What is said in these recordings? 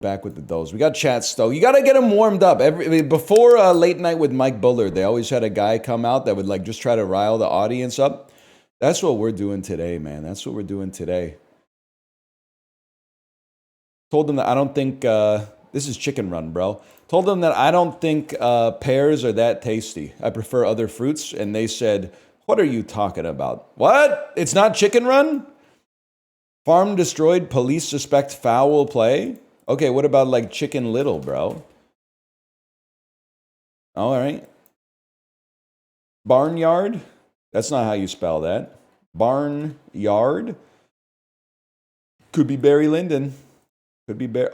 Back with the dose. We got chats though. You gotta get them warmed up. Before Late Night with Mike Bullard, they always had a guy come out that would like just try to rile the audience up. That's what we're doing today, man. That's what we're doing today. Told them that I don't think this is Chicken Run, bro. Told them that I don't think pears are that tasty. I prefer other fruits, and they said, "What are you talking about? What? It's not Chicken Run? Farm destroyed. Police suspect foul play." Okay, what about like Chicken Little, bro? All right. Barnyard? That's not how you spell that. Barnyard? Could be Barry Lyndon. Could be Barry.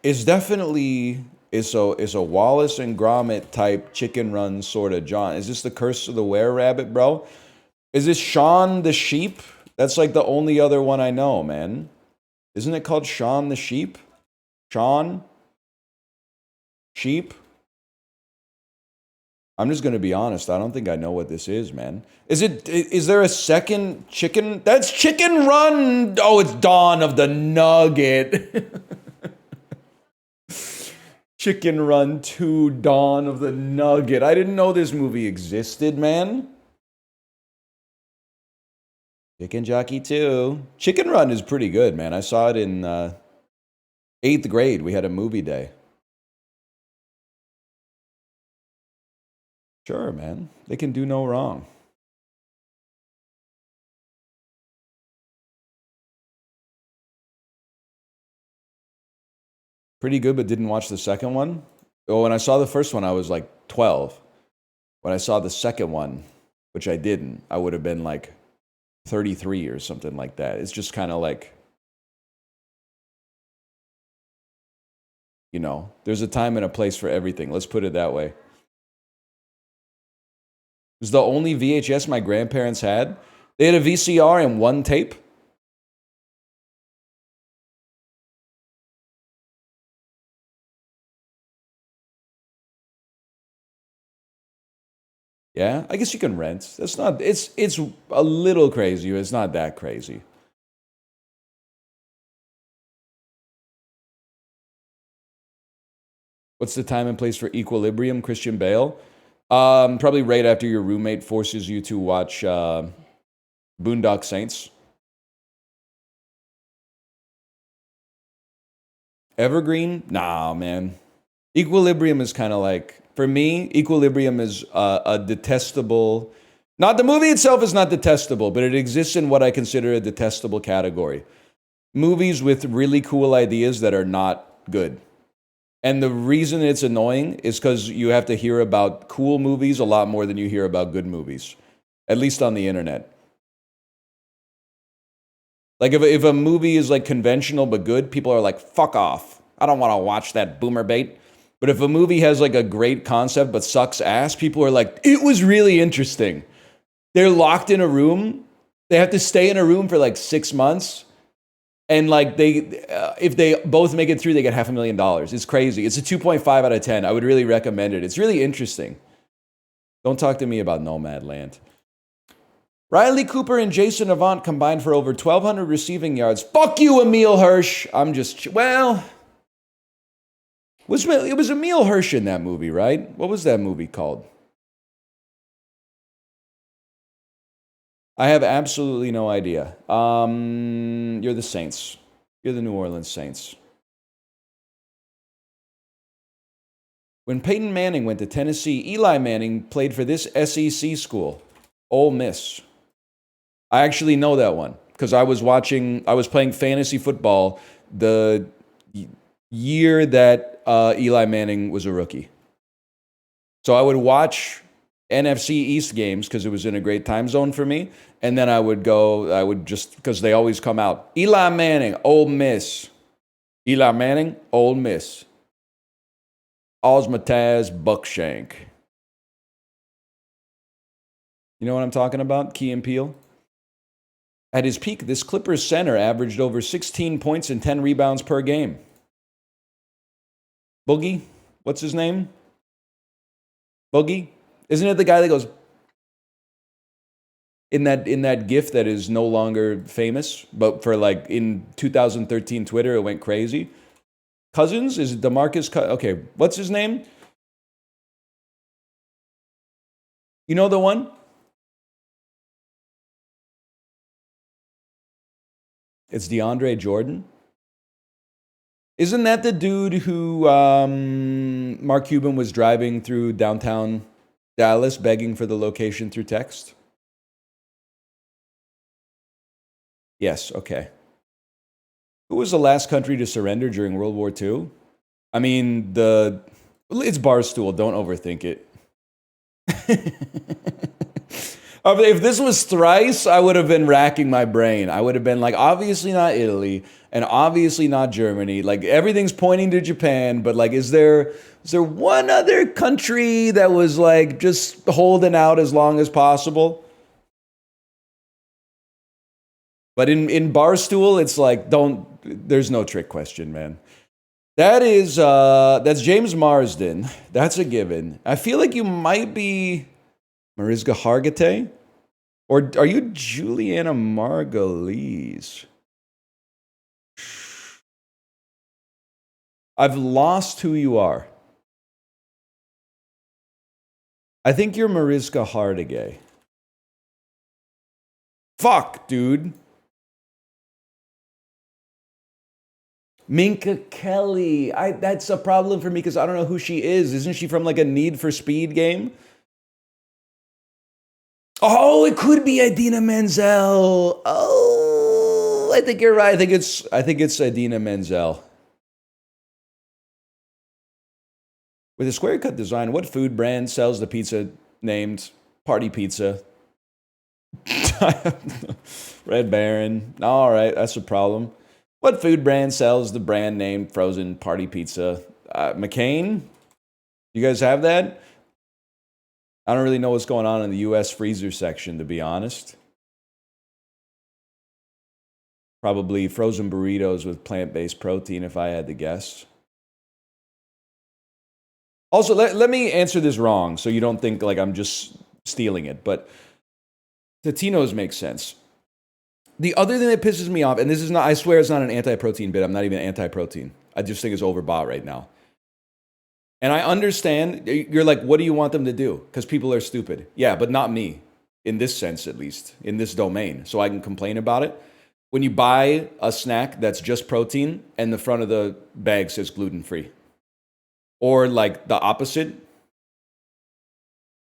It's definitely it's a Wallace and Gromit type Chicken Run sort of John. Is this the Curse of the Were-Rabbit, bro? Is this Shaun the Sheep? That's like the only other one I know, man. Isn't it called Shaun the Sheep? Shaun? Sheep? I'm just going to be honest. I don't think I know what this is, man. Is there a second chicken? That's Chicken Run. Oh, it's Dawn of the Nugget. Chicken Run 2, Dawn of the Nugget. I didn't know this movie existed, man. Chicken Jockey 2. Chicken Run is pretty good, man. I saw it in 8th grade. We had a movie day. Sure, man. They can do no wrong. Pretty good, but didn't watch the second one. Oh, when I saw the first one, I was like 12. When I saw the second one, which I didn't, I would have been like 33 or something like that. It's just kind of like, you know, there's a time and a place for everything. Let's put it that way. It was the only VHS my grandparents had. They had a VCR and one tape. Yeah, I guess you can rent. That's not, it's a little crazy. It's not that crazy. What's the time and place for Equilibrium, Christian Bale? Probably right after your roommate forces you to watch Boondock Saints. Evergreen? Nah, man. Equilibrium is kind of like, for me, Equilibrium is a detestable. Not the movie itself is not detestable, but it exists in what I consider a detestable category. Movies with really cool ideas that are not good. And the reason it's annoying is because you have to hear about cool movies a lot more than you hear about good movies, at least on the internet. Like if a movie is like conventional but good, people are like, fuck off. I don't want to watch that boomer bait. But if a movie has like a great concept but sucks ass, people are like, it was really interesting. They're locked in a room. They have to stay in a room for like 6 months. And like if they both make it through, they get $500,000. It's crazy. It's a 2.5 out of 10. I would really recommend it. It's really interesting. Don't talk to me about Nomadland. Riley Cooper and Jason Avant combined for over 1,200 receiving yards. Fuck you, Emil Hirsch. I'm just, well, it was Emil Hirsch in that movie, right? What was that movie called? I have absolutely no idea. You're the Saints. You're the New Orleans Saints. When Peyton Manning went to Tennessee, Eli Manning played for this SEC school, Ole Miss. I actually know that one because I was playing fantasy football the year that Eli Manning was a rookie. So I would watch NFC East games because it was in a great time zone for me. And then I would just, because they always come out. Eli Manning, Ole Miss. Eli Manning, Ole Miss. Osmataz Buckshank. You know what I'm talking about? Key and Peele. At his peak, this Clippers center averaged over 16 points and 10 rebounds per game. Boogie? What's his name? Boogie? Isn't it the guy that goes in that GIF that is no longer famous, but for like in 2013 Twitter, it went crazy? Cousins? Is it DeMarcus? Okay, what's his name? You know the one? It's DeAndre Jordan. Isn't that the dude who Mark Cuban was driving through downtown Dallas begging for the location through text? Yes, okay. Who was the last country to surrender during World War II? I mean, it's Barstool. Don't overthink it. If this was thrice, I would have been racking my brain. I would have been like, obviously not Italy, and obviously not Germany. Like, everything's pointing to Japan, but like, is there one other country that was like just holding out as long as possible? But in Barstool, it's like, there's no trick question, man. That's James Marsden. That's a given. I feel like you might be Mariska Hargitay? Or are you Juliana Margulies? I've lost who you are. I think you're Mariska Hargitay. Fuck, dude. Minka Kelly. That's a problem for me because I don't know who she is. Isn't she from like a Need for Speed game? Oh, it could be Idina Menzel. Oh, I think you're right. I think it's Idina Menzel. With a square cut design, what food brand sells the pizza named Party Pizza? Red Baron. All right, that's a problem. What food brand sells the brand name Frozen Party Pizza? McCain? You guys have that? I don't really know what's going on in the U.S. freezer section, to be honest. Probably frozen burritos with plant-based protein, if I had to guess. Also, let me answer this wrong, so you don't think like I'm just stealing it, but Totino's makes sense. The other thing that pisses me off, and this is not, I swear it's not an anti-protein bit. I'm not even anti-protein. I just think it's overbought right now. And I understand, you're like, what do you want them to do? Because people are stupid. Yeah, but not me, in this sense at least, in this domain, so I can complain about it. When you buy a snack that's just protein and the front of the bag says gluten-free. Or like the opposite,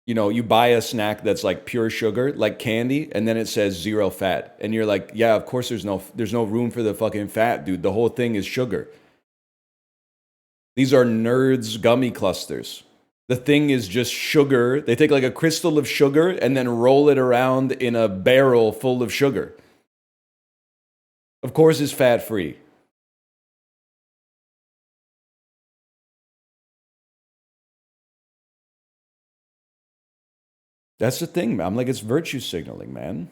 you know, you buy a snack that's like pure sugar, like candy, and then it says 0 fat. And you're like, yeah, of course there's no room for the fucking fat, dude. The whole thing is sugar. These are Nerds gummy clusters. The thing is just sugar. They take like a crystal of sugar and then roll it around in a barrel full of sugar. Of course it's fat-free. That's the thing, man. I'm like, it's virtue signaling, man.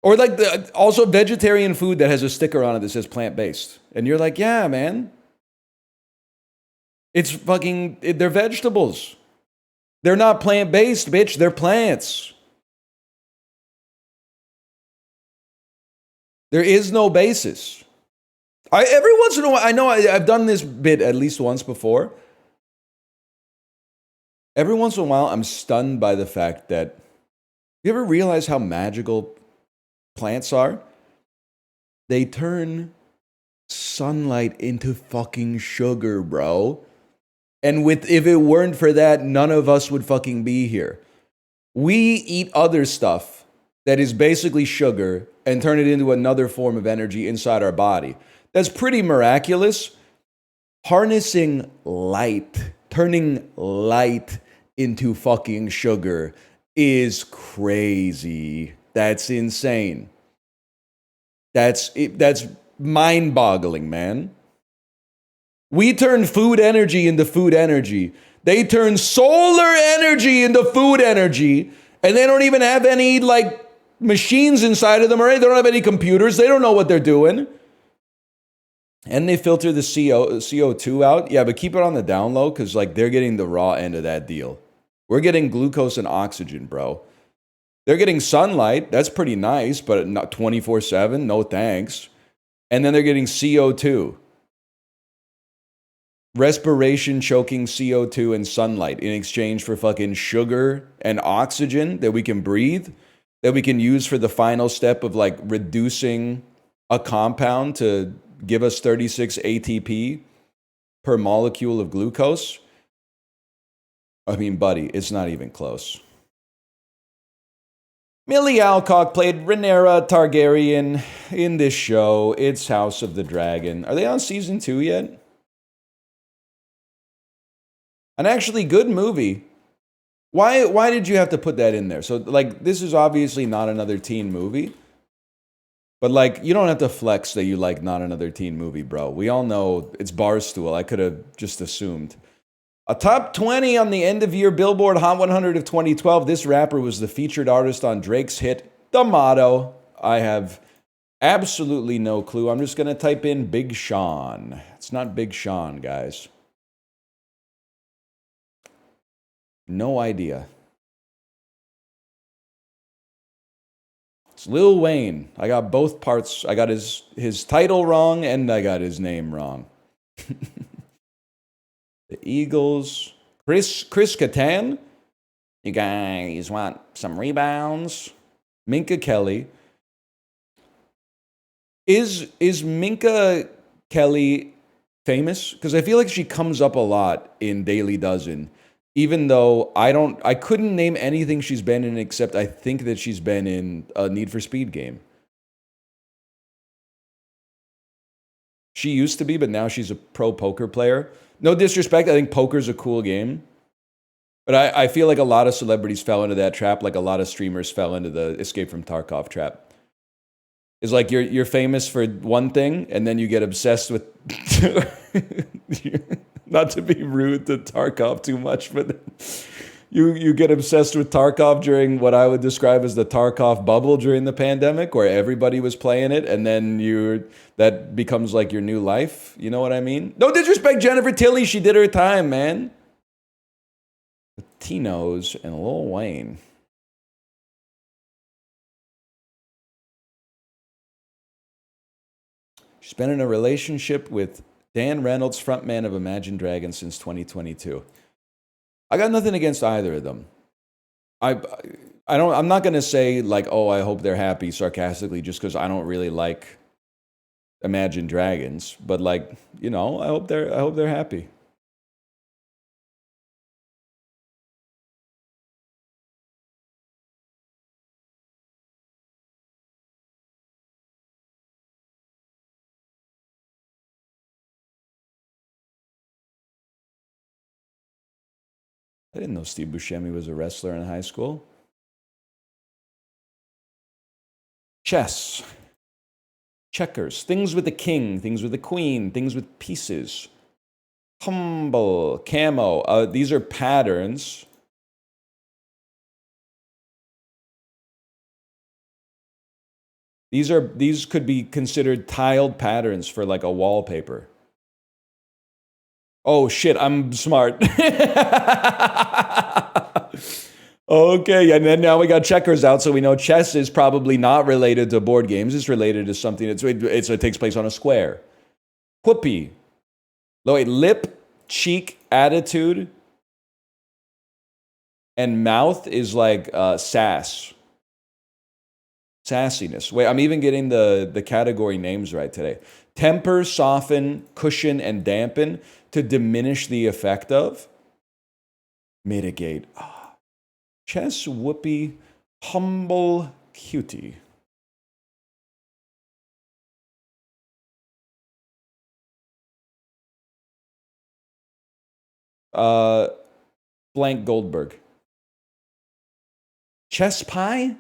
Or like also vegetarian food that has a sticker on it that says plant-based. And you're like, yeah, man. It's fucking, they're vegetables. They're not plant-based, bitch. They're plants. There is no basis. Every once in a while, I know I've done this bit at least once before. Every once in a while, I'm stunned by the fact that, you ever realize how magical plants are? They turn sunlight into fucking sugar, bro. And if it weren't for that, none of us would fucking be here. We eat other stuff that is basically sugar and turn it into another form of energy inside our body. That's pretty miraculous. Harnessing light, turning light into fucking sugar is crazy. That's insane. That's mind-boggling, man. We turn food energy into food energy. They turn solar energy into food energy, and they don't even have any like machines inside of them, or they don't have any computers. They don't know what they're doing. And they filter the CO2 out. Yeah, but keep it on the down low because like they're getting the raw end of that deal. We're getting glucose and oxygen, bro. They're getting sunlight. That's pretty nice, but not 24/7. No thanks. And then they're getting CO2. Respiration choking CO2 and sunlight in exchange for fucking sugar and oxygen that we can breathe, that we can use for the final step of like reducing a compound to give us 36 ATP per molecule of glucose. I mean, buddy, it's not even close. Millie Alcock played Rhaenyra Targaryen in this show. It's House of the Dragon. Are they on season 2 yet? An actually good movie. Why did you have to put that in there? So, like, this is obviously not another teen movie. But, like, you don't have to flex that you like not another teen movie, bro. We all know it's Barstool. I could have just assumed. A top 20 on the end-of-year Billboard Hot 100 of 2012. This rapper was the featured artist on Drake's hit, The Motto. I have absolutely no clue. I'm just going to type in Big Sean. It's not Big Sean, guys. No idea. It's Lil Wayne. I got both parts. I got his title wrong and I got his name wrong. The Eagles. Chris Kattan. You guys want some rebounds? Minka Kelly. Is Minka Kelly famous? Because I feel like she comes up a lot in Daily Dozen. Even though I couldn't name anything she's been in except I think that she's been in a Need for Speed game. She used to be, but now she's a pro poker player. No disrespect, I think poker's a cool game. But I feel like a lot of celebrities fell into that trap, like a lot of streamers fell into the Escape from Tarkov trap. It's like you're famous for one thing, and then you get obsessed with... Not to be rude to Tarkov too much, but you get obsessed with Tarkov during what I would describe as the Tarkov bubble during the pandemic, where everybody was playing it, and then that becomes like your new life. You know what I mean? No disrespect, Jennifer Tilly. She did her time, man. Tino's and Lil Wayne. She's been in a relationship with Dan Reynolds, frontman of Imagine Dragons since 2022. I got nothing against either of them. I'm not going to say like, oh, I hope they're happy sarcastically just because I don't really like Imagine Dragons, but like, you know, I hope they're happy. I didn't know Steve Buscemi was a wrestler in high school. Chess. Checkers. Things with the king. Things with the queen. Things with pieces. Humble. Camo. These are patterns. These could be considered tiled patterns for like a wallpaper. Oh shit, I'm smart. Okay, and then now we got checkers out, so we know chess is probably not related to board games. It's related to something it takes place on a square. Whoopee. Wait, lip, cheek, attitude, and mouth is like sass. Sassiness. Wait, I'm even getting the category names right today. Temper, soften, cushion, and dampen to diminish the effect of. Mitigate. Chess, whoopee, humble, cutie. Blank Goldberg. Chess pie?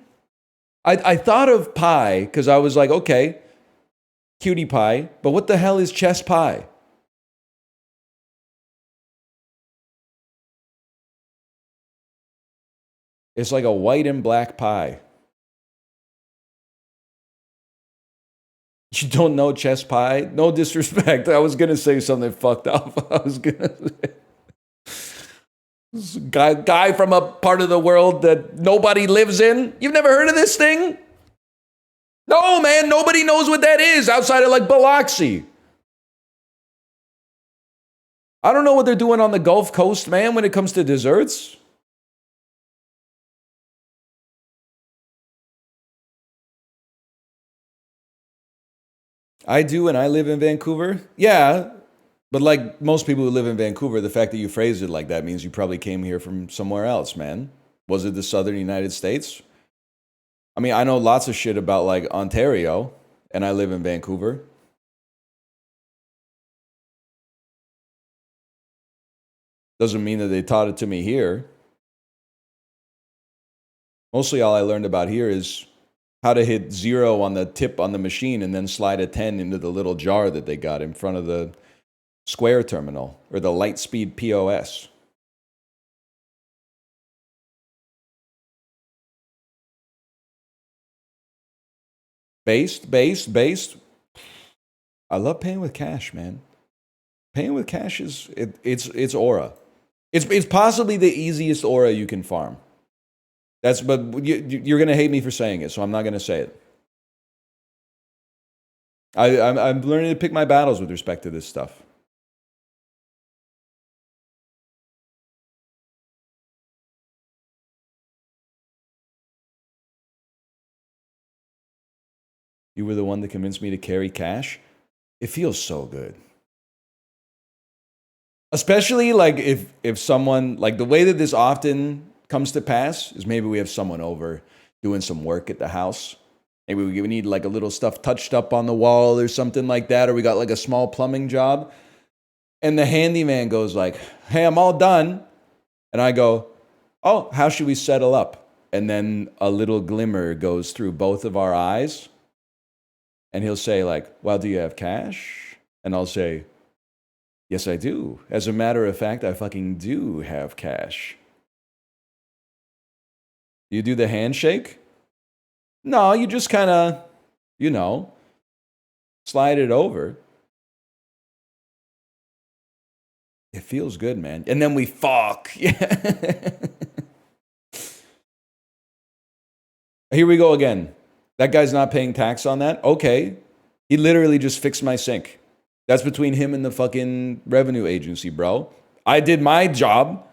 I thought of pie because I was like, okay, cutie pie, but what the hell is chess pie? It's like a white and black pie. You don't know chess pie? No disrespect. I was going to say something fucked up. I was going to say... Guy from a part of the world that nobody lives in? You've never heard of this thing? No, man, nobody knows what that is outside of like Biloxi. I don't know what they're doing on the Gulf Coast, man, when it comes to desserts. I do, and I live in Vancouver. Yeah, but like most people who live in Vancouver, the fact that you phrased it like that means you probably came here from somewhere else, man. Was it the southern United States? I mean, I know lots of shit about like Ontario, and I live in Vancouver. Doesn't mean that they taught it to me here. Mostly all I learned about here is how to hit 0 on the tip on the machine and then slide a 10 into the little jar that they got in front of the Square terminal or the Lightspeed POS. Based. I love paying with cash, man. Paying with cash is it's aura. It's possibly the easiest aura you can farm. But you're gonna hate me for saying it, so I'm not gonna say it. I'm learning to pick my battles with respect to this stuff. You were the one that convinced me to carry cash. It feels so good. Especially like if someone like the way that this often comes to pass is maybe we have someone over doing some work at the house. Maybe we need like a little stuff touched up on the wall or something like that, or we got like a small plumbing job. And the handyman goes like, "Hey, I'm all done." And I go, "Oh, how should we settle up?" And then a little glimmer goes through both of our eyes. And he'll say like, "Well, do you have cash?" And I'll say, "Yes, I do. As a matter of fact, I fucking do have cash." You do the handshake? No, you just kind of, you know, slide it over. It feels good, man. And then we fuck. Yeah. Here we go again. That guy's not paying tax on that? Okay. He literally just fixed my sink. That's between him and the fucking revenue agency, bro. I did my job.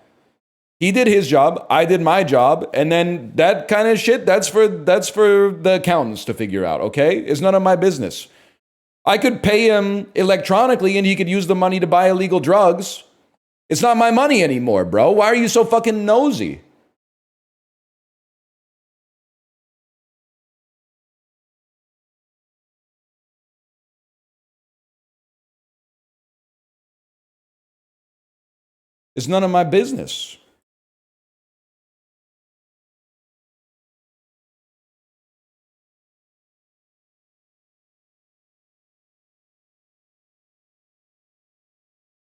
He did his job. I did my job. And then that kind of shit, that's for the accountants to figure out, okay? It's none of my business. I could pay him electronically and he could use the money to buy illegal drugs. It's not my money anymore, bro. Why are you so fucking nosy? It's none of my business.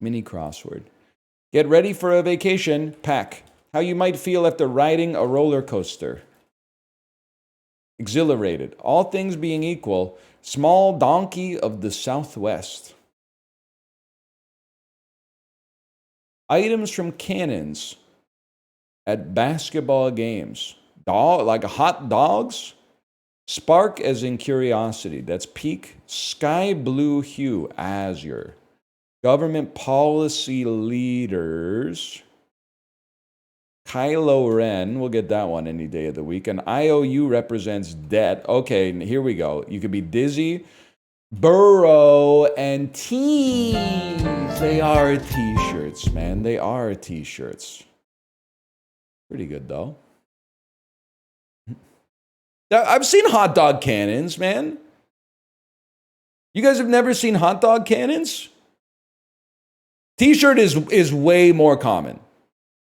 Mini crossword. Get ready for a vacation. Pack. How you might feel after riding a roller coaster. Exhilarated. All things being equal. Small donkey of the Southwest. Items from cannons at basketball games. Like hot dogs? Spark as in curiosity. That's peak. Sky blue hue. Azure. Government policy leaders. Kylo Ren, we'll get that one any day of the week. And IOU represents debt. Okay, here we go. You could be dizzy, burrow, and tees. They are t-shirts, man. They are t-shirts. Pretty good, though. I've seen hot dog cannons, man. You guys have never seen hot dog cannons? T-shirt is way more common.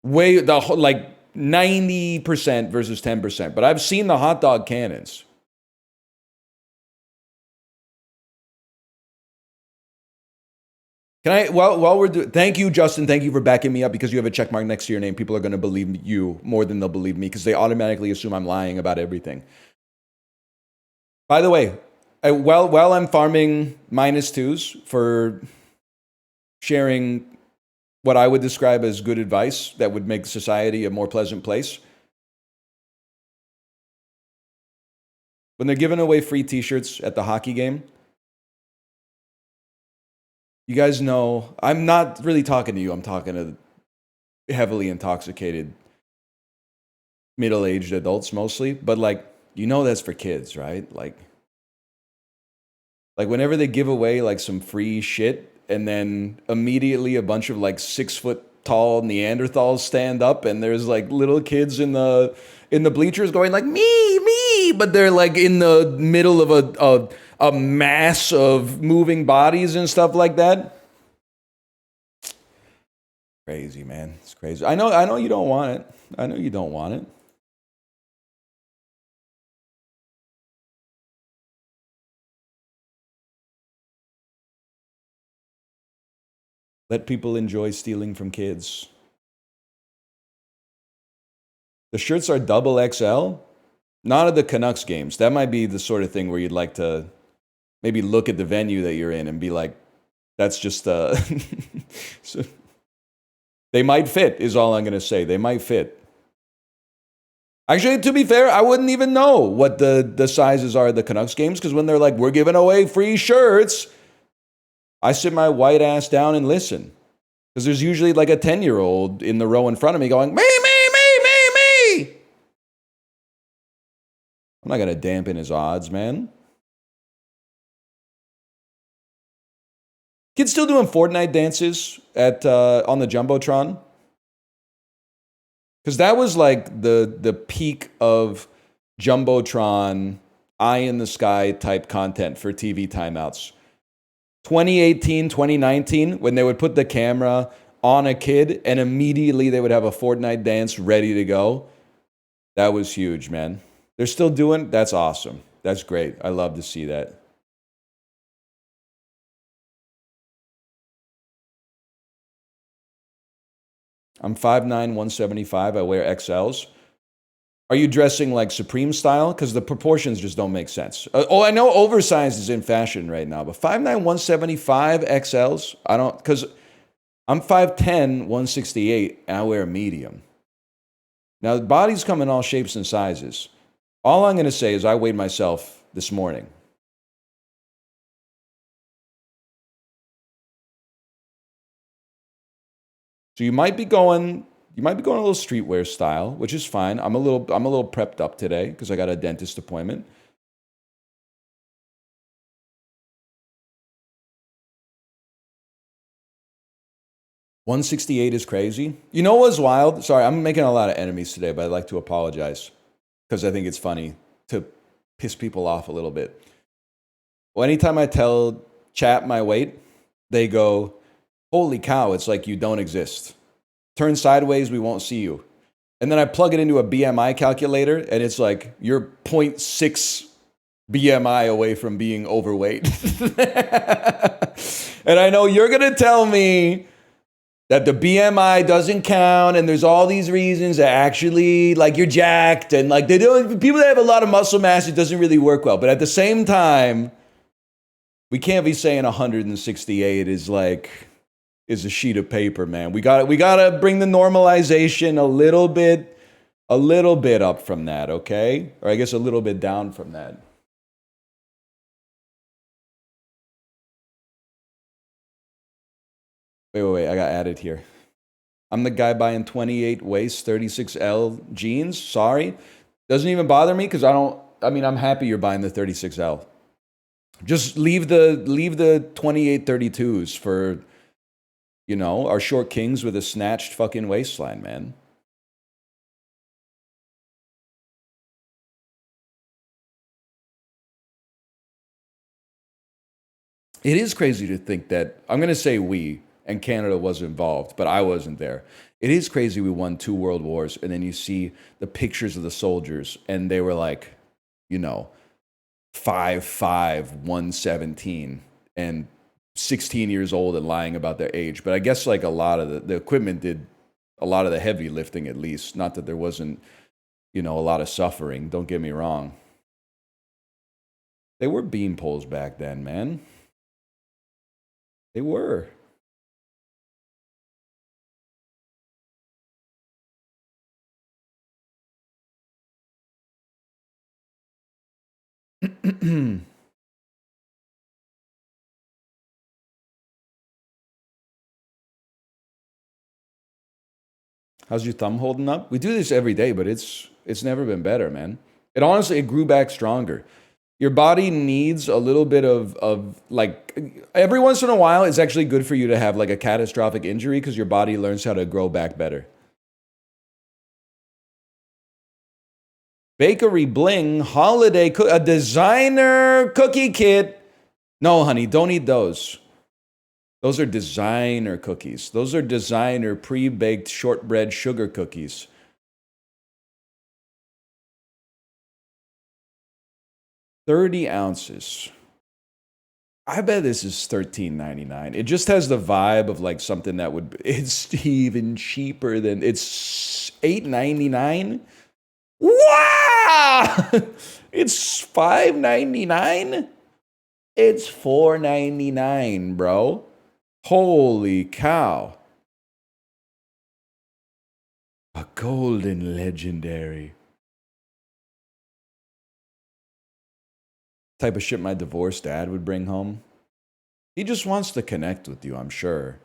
Like 90% versus 10%. But I've seen the hot dog cannons. Can I, while we're doing, thank you, Justin. Thank you for backing me up because you have a check mark next to your name. People are going to believe you more than they'll believe me because they automatically assume I'm lying about everything. By the way, while I'm farming -2s for sharing what I would describe as good advice that would make society a more pleasant place, When they're giving away free t-shirts at the hockey game, you guys know, I'm not really talking to you. I'm talking to heavily intoxicated middle-aged adults mostly, but like, you know that's for kids, right? Like whenever they give away like some free shit and then immediately a bunch of like 6 foot tall Neanderthals stand up and there's like little kids in the bleachers going like me, but they're like in the middle of a mass of moving bodies and stuff like that. Crazy, man. It's crazy. I know you don't want it. I know you don't want it. Let people enjoy stealing from kids. The shirts are double XL. Not at the Canucks games. That might be the sort of thing where you'd like to maybe look at the venue that you're in and be like, that's just so they might fit, is all I'm going to say. They might fit. Actually, to be fair, I wouldn't even know what the sizes are at the Canucks games because when they're like, we're giving away free shirts, I sit my white ass down and listen. Because there's usually like a 10-year-old in the row in front of me going, me. I'm not going to dampen his odds, man. Kids still doing Fortnite dances at on the Jumbotron? Because that was like the peak of Jumbotron, eye in the sky type content for TV timeouts. 2018, 2019, when they would put the camera on a kid and immediately they would have a Fortnite dance ready to go. That was huge, man. They're still doing, that's awesome. That's great. I love to see that. I'm 5'9", 175. I wear XLs. Are you dressing like Supreme style? Because the proportions just don't make sense. I know oversized is in fashion right now, but 5'9", 175 XLs? I don't, because I'm 5'10", 168, and I wear a medium. Now, the bodies come in all shapes and sizes. All I'm going to say is I weighed myself this morning. So you might be going a little streetwear style, which is fine. I'm a little prepped up today because I got a dentist appointment. $168 is crazy. You know what's wild? Sorry, I'm making a lot of enemies today, but I'd like to apologize because I think it's funny to piss people off a little bit. Well, anytime I tell chat my weight, they go, holy cow, it's like you don't exist. Turn sideways, we won't see you. And then I plug it into a BMI calculator, and it's like you're 0.6 BMI away from being overweight. And I know you're going to tell me that the BMI doesn't count, and there's all these reasons that actually, like, you're jacked, and like they don't. People that have a lot of muscle mass, it doesn't really work well. But at the same time, we can't be saying 168 is like is a sheet of paper, man. We gotta bring the normalization a little bit up from that, okay? Or I guess a little bit down from that. Wait, I got added here. I'm the guy buying 28 waist, 36L jeans. Sorry. Doesn't even bother me because I'm happy you're buying the 36L. Just leave the 28 32s for, our short kings with a snatched fucking waistline, man. It is crazy to think that, I'm going to say we, and Canada was involved, but I wasn't there. It is crazy we won 2 world wars, and then you see the pictures of the soldiers, and they were like, 5'5", 117, and 16 years old and lying about their age. But I guess like a lot of the equipment did a lot of the heavy lifting at least. Not that there wasn't, a lot of suffering. Don't get me wrong. They were beam poles back then, man. They were. How's your thumb holding up? We do this every day, but it's never been better, man. It honestly, it grew back stronger. Your body needs a little bit of like, every once in a while, it's actually good for you to have like a catastrophic injury because your body learns how to grow back better. Bakery Bling holiday a designer cookie kit. No, honey, don't eat those. Those are designer cookies. Those are designer pre-baked shortbread sugar cookies. 30 ounces. I bet this is $13.99. It just has the vibe of like something that would. It's even cheaper than it's $8.99. Wow! It's $5.99. It's $4.99, bro. Holy cow! A golden legendary. Type of shit my divorced dad would bring home. He just wants to connect with you, I'm sure.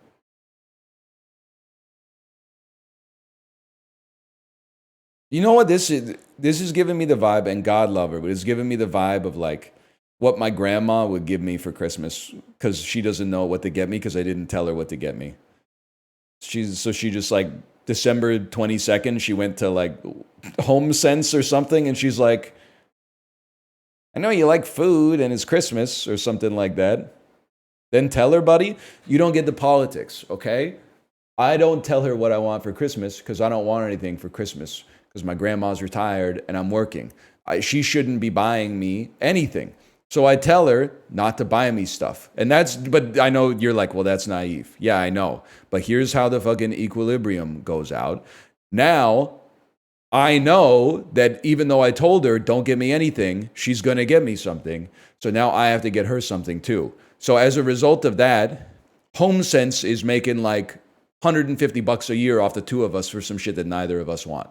You know what this is? This is giving me the vibe, and God love her, but it's giving me the vibe of like what my grandma would give me for Christmas because she doesn't know what to get me because I didn't tell her what to get me. She just like December 22nd, she went to like Home Sense or something, and she's like, I know you like food and it's Christmas or something like that. Then tell her, buddy, you don't get the politics, okay? I don't tell her what I want for Christmas because I don't want anything for Christmas because my grandma's retired and I'm working. She shouldn't be buying me anything. So I tell her not to buy me stuff. And but I know you're like, well, that's naive. Yeah, I know. But here's how the fucking equilibrium goes out. Now, I know that even though I told her, don't get me anything, she's going to get me something. So now I have to get her something too. So as a result of that, HomeSense is making like $150 a year off the two of us for some shit that neither of us want.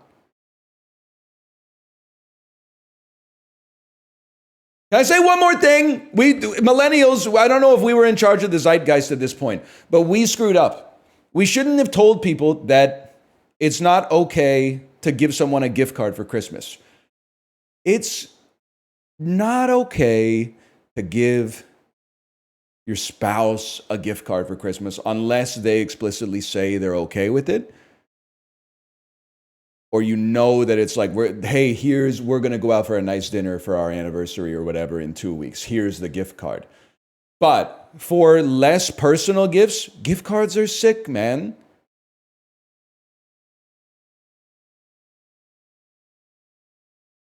Can I say one more thing? We millennials, I don't know if we were in charge of the zeitgeist at this point, but we screwed up. We shouldn't have told people that it's not okay to give someone a gift card for Christmas. It's not okay to give your spouse a gift card for Christmas unless they explicitly say they're okay with it. Or you know that it's like, we're going to go out for a nice dinner for our anniversary or whatever in 2 weeks. Here's the gift card. But for less personal gifts, gift cards are sick, man.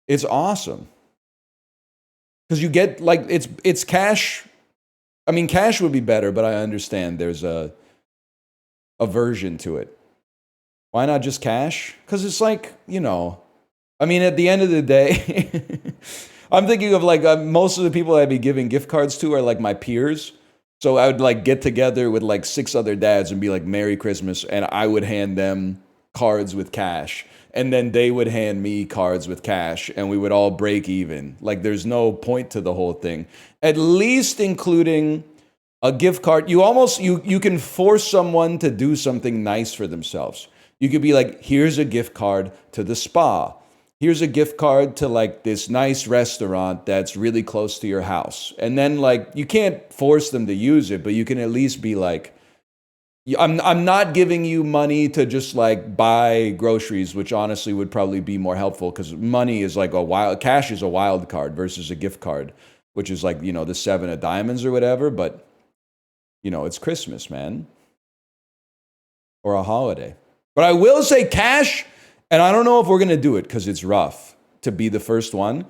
It's awesome. Because you get, like, it's cash. I mean, cash would be better, but I understand there's a version to it. Why not just cash? Because it's like, I mean, at the end of the day, I'm thinking of like most of the people I'd be giving gift cards to are like my peers. So I would like get together with like 6 other dads and be like, Merry Christmas. And I would hand them cards with cash. And then they would hand me cards with cash. And we would all break even. Like there's no point to the whole thing. At least including a gift card. You can force someone to do something nice for themselves. You could be like, here's a gift card to the spa. Here's a gift card to like this nice restaurant that's really close to your house. And then like, you can't force them to use it, but you can at least be like, I'm not giving you money to just like buy groceries, which honestly would probably be more helpful because money is like cash is a wild card versus a gift card, which is like, the 7 of diamonds or whatever. But, it's Christmas, man. Or a holiday. But I will say cash, and I don't know if we're going to do it because it's rough to be the first one.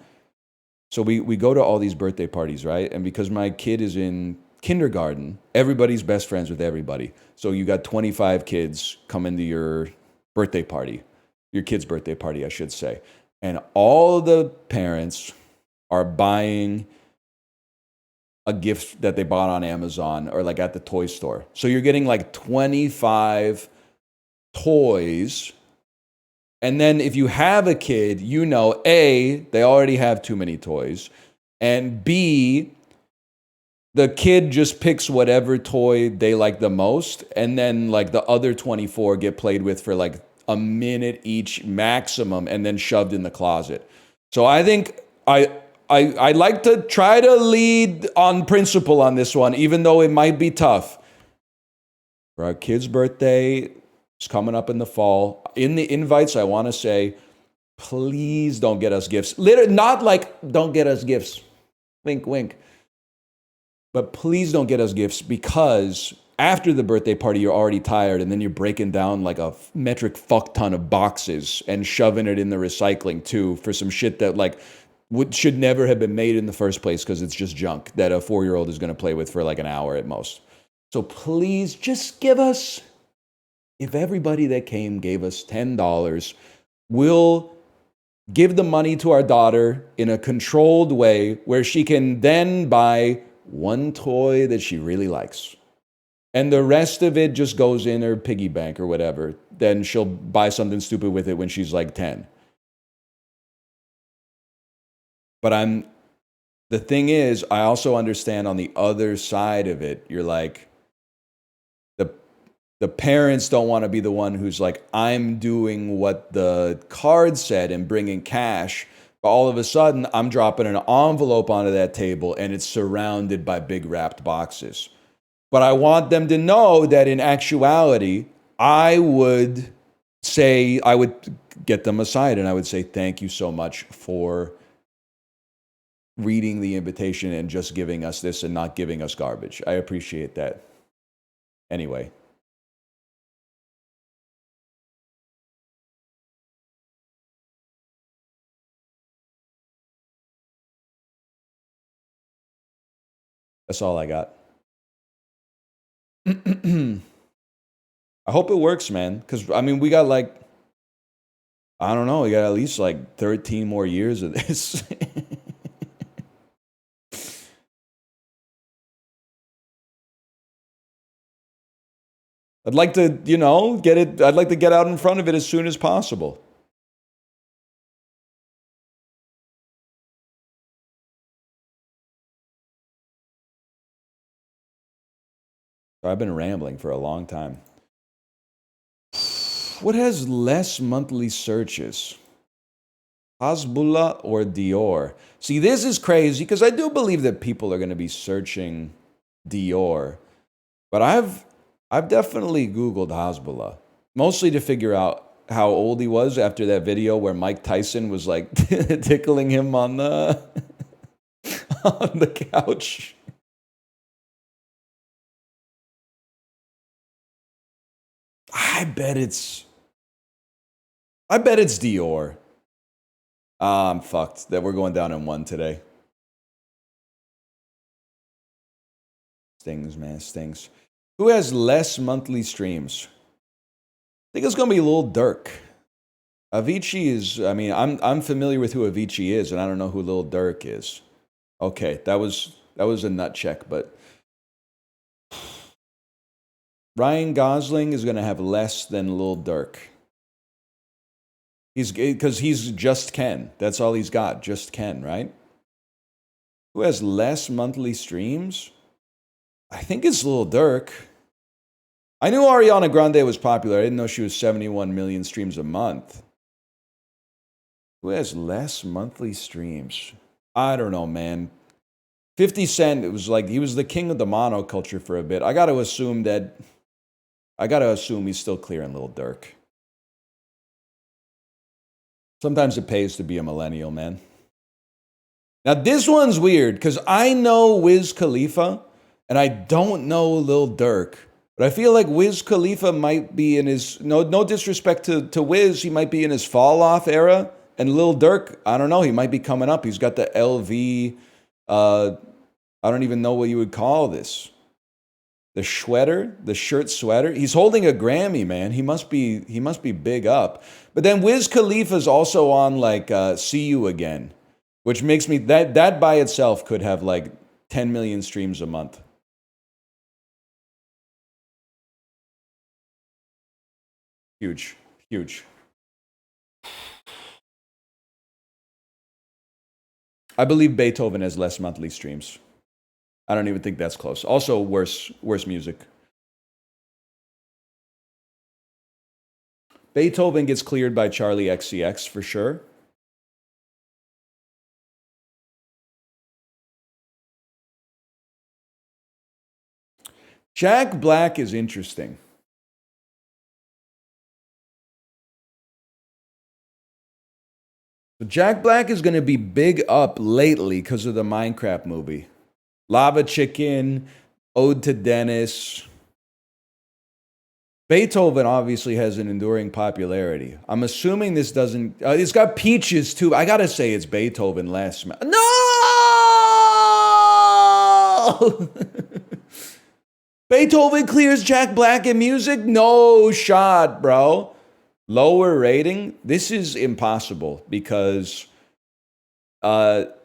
So we go to all these birthday parties, right? And because my kid is in kindergarten, everybody's best friends with everybody. So you got 25 kids come into your birthday party, your kid's birthday party, I should say. And all the parents are buying a gift that they bought on Amazon or like at the toy store. So you're getting like 25 toys. And then if you have a kid, they already have too many toys. And B, the kid just picks whatever toy they like the most, and then like the other 24 get played with for like a minute each maximum, and then shoved in the closet. So I think I like to try to lead on principle on this one, even though it might be tough. For our kid's birthday, it's coming up in the fall. In the invites, I want to say, please don't get us gifts. Literally, not like don't get us gifts. Wink, wink. But please don't get us gifts, because after the birthday party, you're already tired, and then you're breaking down like a metric fuck ton of boxes and shoving it in the recycling too for some shit that like should never have been made in the first place, because it's just junk that a 4-year-old is going to play with for like an hour at most. So please just give us, if everybody that came gave us $10, we'll give the money to our daughter in a controlled way where she can then buy one toy that she really likes. And the rest of it just goes in her piggy bank or whatever. Then she'll buy something stupid with it when she's like 10. But the thing is, I also understand on the other side of it, you're like, the parents don't want to be the one who's like, I'm doing what the card said and bringing cash. But all of a sudden, I'm dropping an envelope onto that table and it's surrounded by big wrapped boxes. But I want them to know that in actuality, I would get them aside and I would say, thank you so much for reading the invitation and just giving us this and not giving us garbage. I appreciate that. Anyway. That's all I got. I hope it works, man. Because, I mean, we got like, I don't know, we got at least like 13 more years of this. I'd like to, I'd like to get out in front of it as soon as possible. I've been rambling for a long time. What has less monthly searches? Hasbulla or Dior? See, this is crazy because I do believe that people are going to be searching Dior. But I've definitely Googled Hasbulla, mostly to figure out how old he was after that video where Mike Tyson was like tickling him on the on the couch. I bet it's Dior. I'm fucked that we're going down in one today. Stings, man, stings. Who has less monthly streams? I think it's gonna be Lil Durk. Avicii is. I mean, I'm familiar with who Avicii is, and I don't know who Lil Durk is. Okay, that was a nut check, but Ryan Gosling is gonna have less than Lil Durk. Because he's just Ken. That's all he's got, just Ken, right? Who has less monthly streams? I think it's Lil Durk. I knew Ariana Grande was popular. I didn't know she was 71 million streams a month. Who has less monthly streams? I don't know, man. 50 Cent, it was like he was the king of the monoculture for a bit. I gotta assume he's still clearing Lil Durk. Sometimes it pays to be a millennial, man. Now, this one's weird because I know Wiz Khalifa and I don't know Lil Durk. But I feel like Wiz Khalifa might be in his, no disrespect to Wiz, he might be in his fall off era. And Lil Durk, I don't know, he might be coming up. He's got the LV, I don't even know what you would call this. The shirt sweater. He's holding a Grammy, man. He must be big up. But then Wiz Khalifa's also on like See You Again, which makes me, that by itself could have like 10 million streams a month. Huge. I believe Beethoven has less monthly streams. I don't even think that's close. Also, worse music. Beethoven gets cleared by Charlie XCX for sure. Jack Black is interesting. Jack Black is going to be big up lately because of the Minecraft movie. Lava Chicken, Ode to Dennis. Beethoven obviously has an enduring popularity. I'm assuming this doesn't... it's got Peaches, too. I gotta say it's Beethoven last... No! Beethoven clears Jack Black in music? No shot, bro. Lower rating? This is impossible because...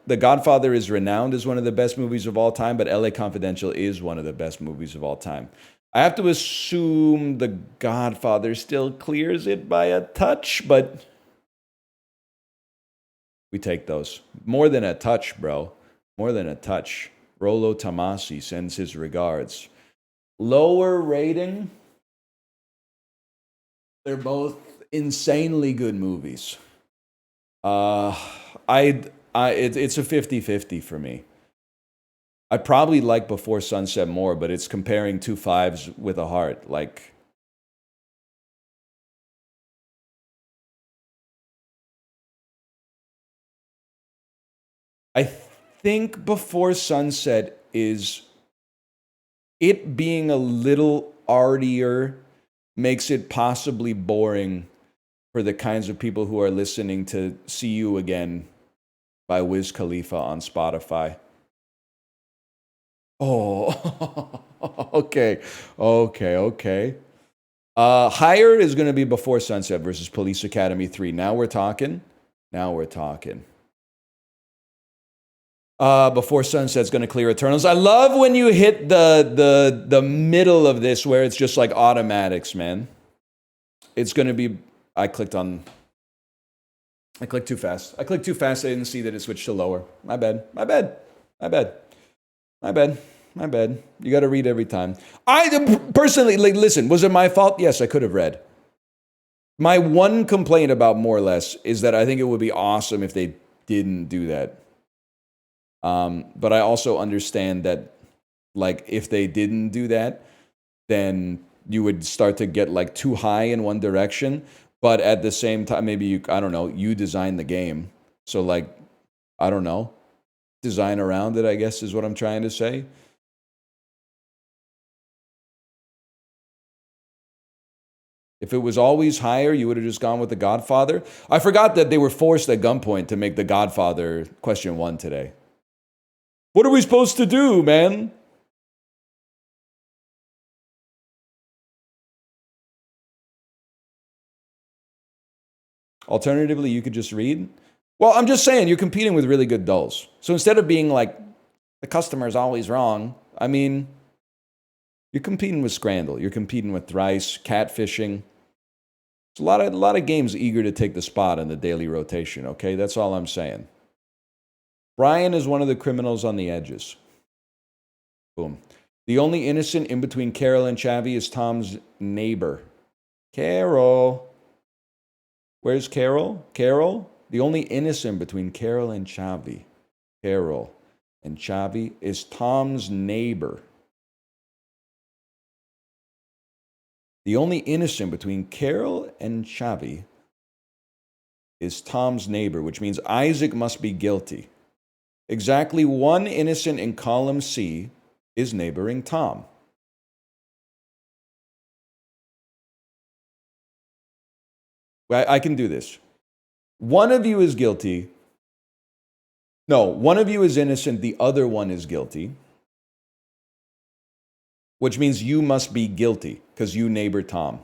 The Godfather is renowned as one of the best movies of all time, but LA Confidential is one of the best movies of all time. I have to assume The Godfather still clears it by a touch, but we take those. More than a touch, bro. More than a touch. Rollo Tomasi sends his regards. Lower rating? They're both insanely good movies. It's a 50-50 for me. I probably like Before Sunset more, but it's comparing two fives with a heart. Like, I think Before Sunset is it being a little artier makes it possibly boring for the kinds of people who are listening to See You Again by Wiz Khalifa on Spotify. Oh, okay. Higher is going to be Before Sunset versus Police Academy 3. Now we're talking. Before Sunset's going to clear Eternals. I love when you hit the middle of this where it's just like automatics, man. It's going to be... I clicked too fast. I didn't see that it switched to lower. My bad. You got to read every time. I personally, like, listen, was it my fault? Yes, I could have read. My one complaint about More or Less is that I think it would be awesome if they didn't do that. But I also understand that, like, if they didn't do that, then you would start to get, like, too high in one direction. But at the same time, maybe you design the game. So, like, I don't know. Design around it, I guess, is what I'm trying to say. If it was always higher, you would have just gone with The Godfather. I forgot that they were forced at gunpoint to make The Godfather question 1 today. What are we supposed to do, man? Alternatively, you could just read. Well, I'm just saying, you're competing with really good dulls. So instead of being like, the customer's always wrong, I mean, you're competing with Scrandle. You're competing with Thrice, Catfishing. There's a lot of games eager to take the spot in the daily rotation, okay? That's all I'm saying. Brian is one of the criminals on the edges. Boom. The only innocent in between Carol and Chavi is Tom's neighbor. Carol. Where's Carol? Carol? The only innocent between Carol and Chavi. Carol and Chavi is Tom's neighbor. The only innocent between Carol and Chavi is Tom's neighbor, which means Isaac must be guilty. Exactly one innocent in column C is neighboring Tom. I can do this. One of you is guilty. No, one of you is innocent, the other one is guilty. Which means you must be guilty, because you neighbor Tom.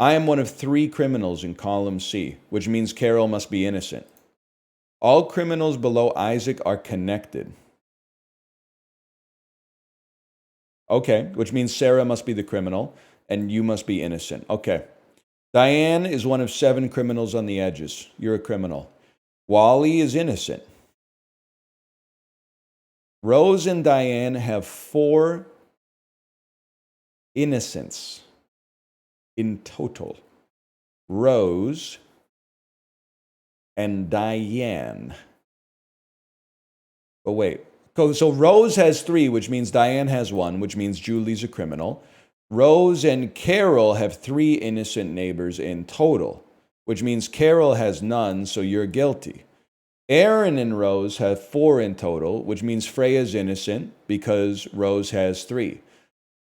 I am one of 3 criminals in column C, which means Carol must be innocent. All criminals below Isaac are connected. Okay, which means Sarah must be the criminal, and you must be innocent. Okay. Diane is one of 7 criminals on the edges. You're a criminal. Wally is innocent. Rose and Diane have 4 innocents in total. Rose and Diane. Oh, wait. So Rose has 3, which means Diane has 1, which means Julie's a criminal. Rose and Carol have 3 innocent neighbors in total, which means Carol has none, so you're guilty. Aaron and Rose have 4 in total, which means Freya's innocent because Rose has 3.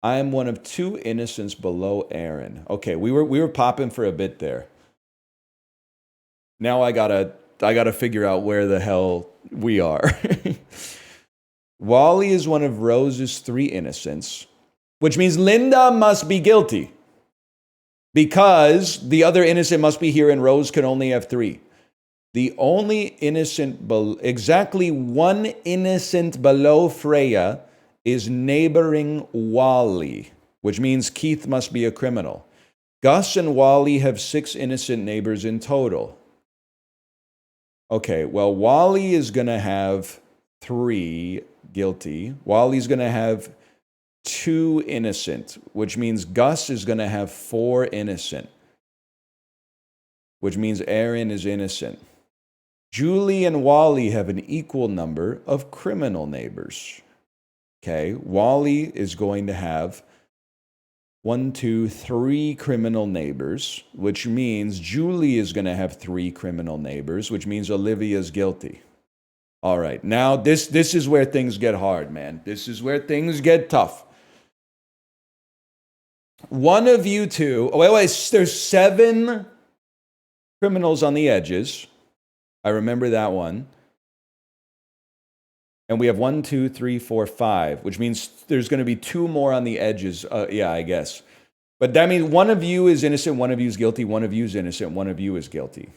I am one of 2 innocents below Aaron. Okay, we were popping for a bit there. Now I gotta figure out where the hell we are. Wally is one of Rose's 3 innocents, which means Linda must be guilty because the other innocent must be here and Rose can only have 3. The only innocent, exactly 1 innocent below Freya is neighboring Wally, which means Keith must be a criminal. Gus and Wally have 6 innocent neighbors in total. Okay, well, Wally is going to have 3 guilty. Wally's going to have 2 innocent, which means Gus is going to have 4 innocent, which means Aaron is innocent. Julie and Wally have an equal number of criminal neighbors. Okay, Wally is going to have 1, 2, 3 criminal neighbors, which means Julie is going to have 3 criminal neighbors, which means Olivia's guilty. All right, now this is where things get hard, man. This is where things get tough. One of you two, there's 7 criminals on the edges. I remember that one. And we have 1, 2, 3, 4, 5, which means there's going to be 2 more on the edges. Yeah, I guess. But that means one of you is innocent, one of you is guilty, one of you is innocent, one of you is guilty.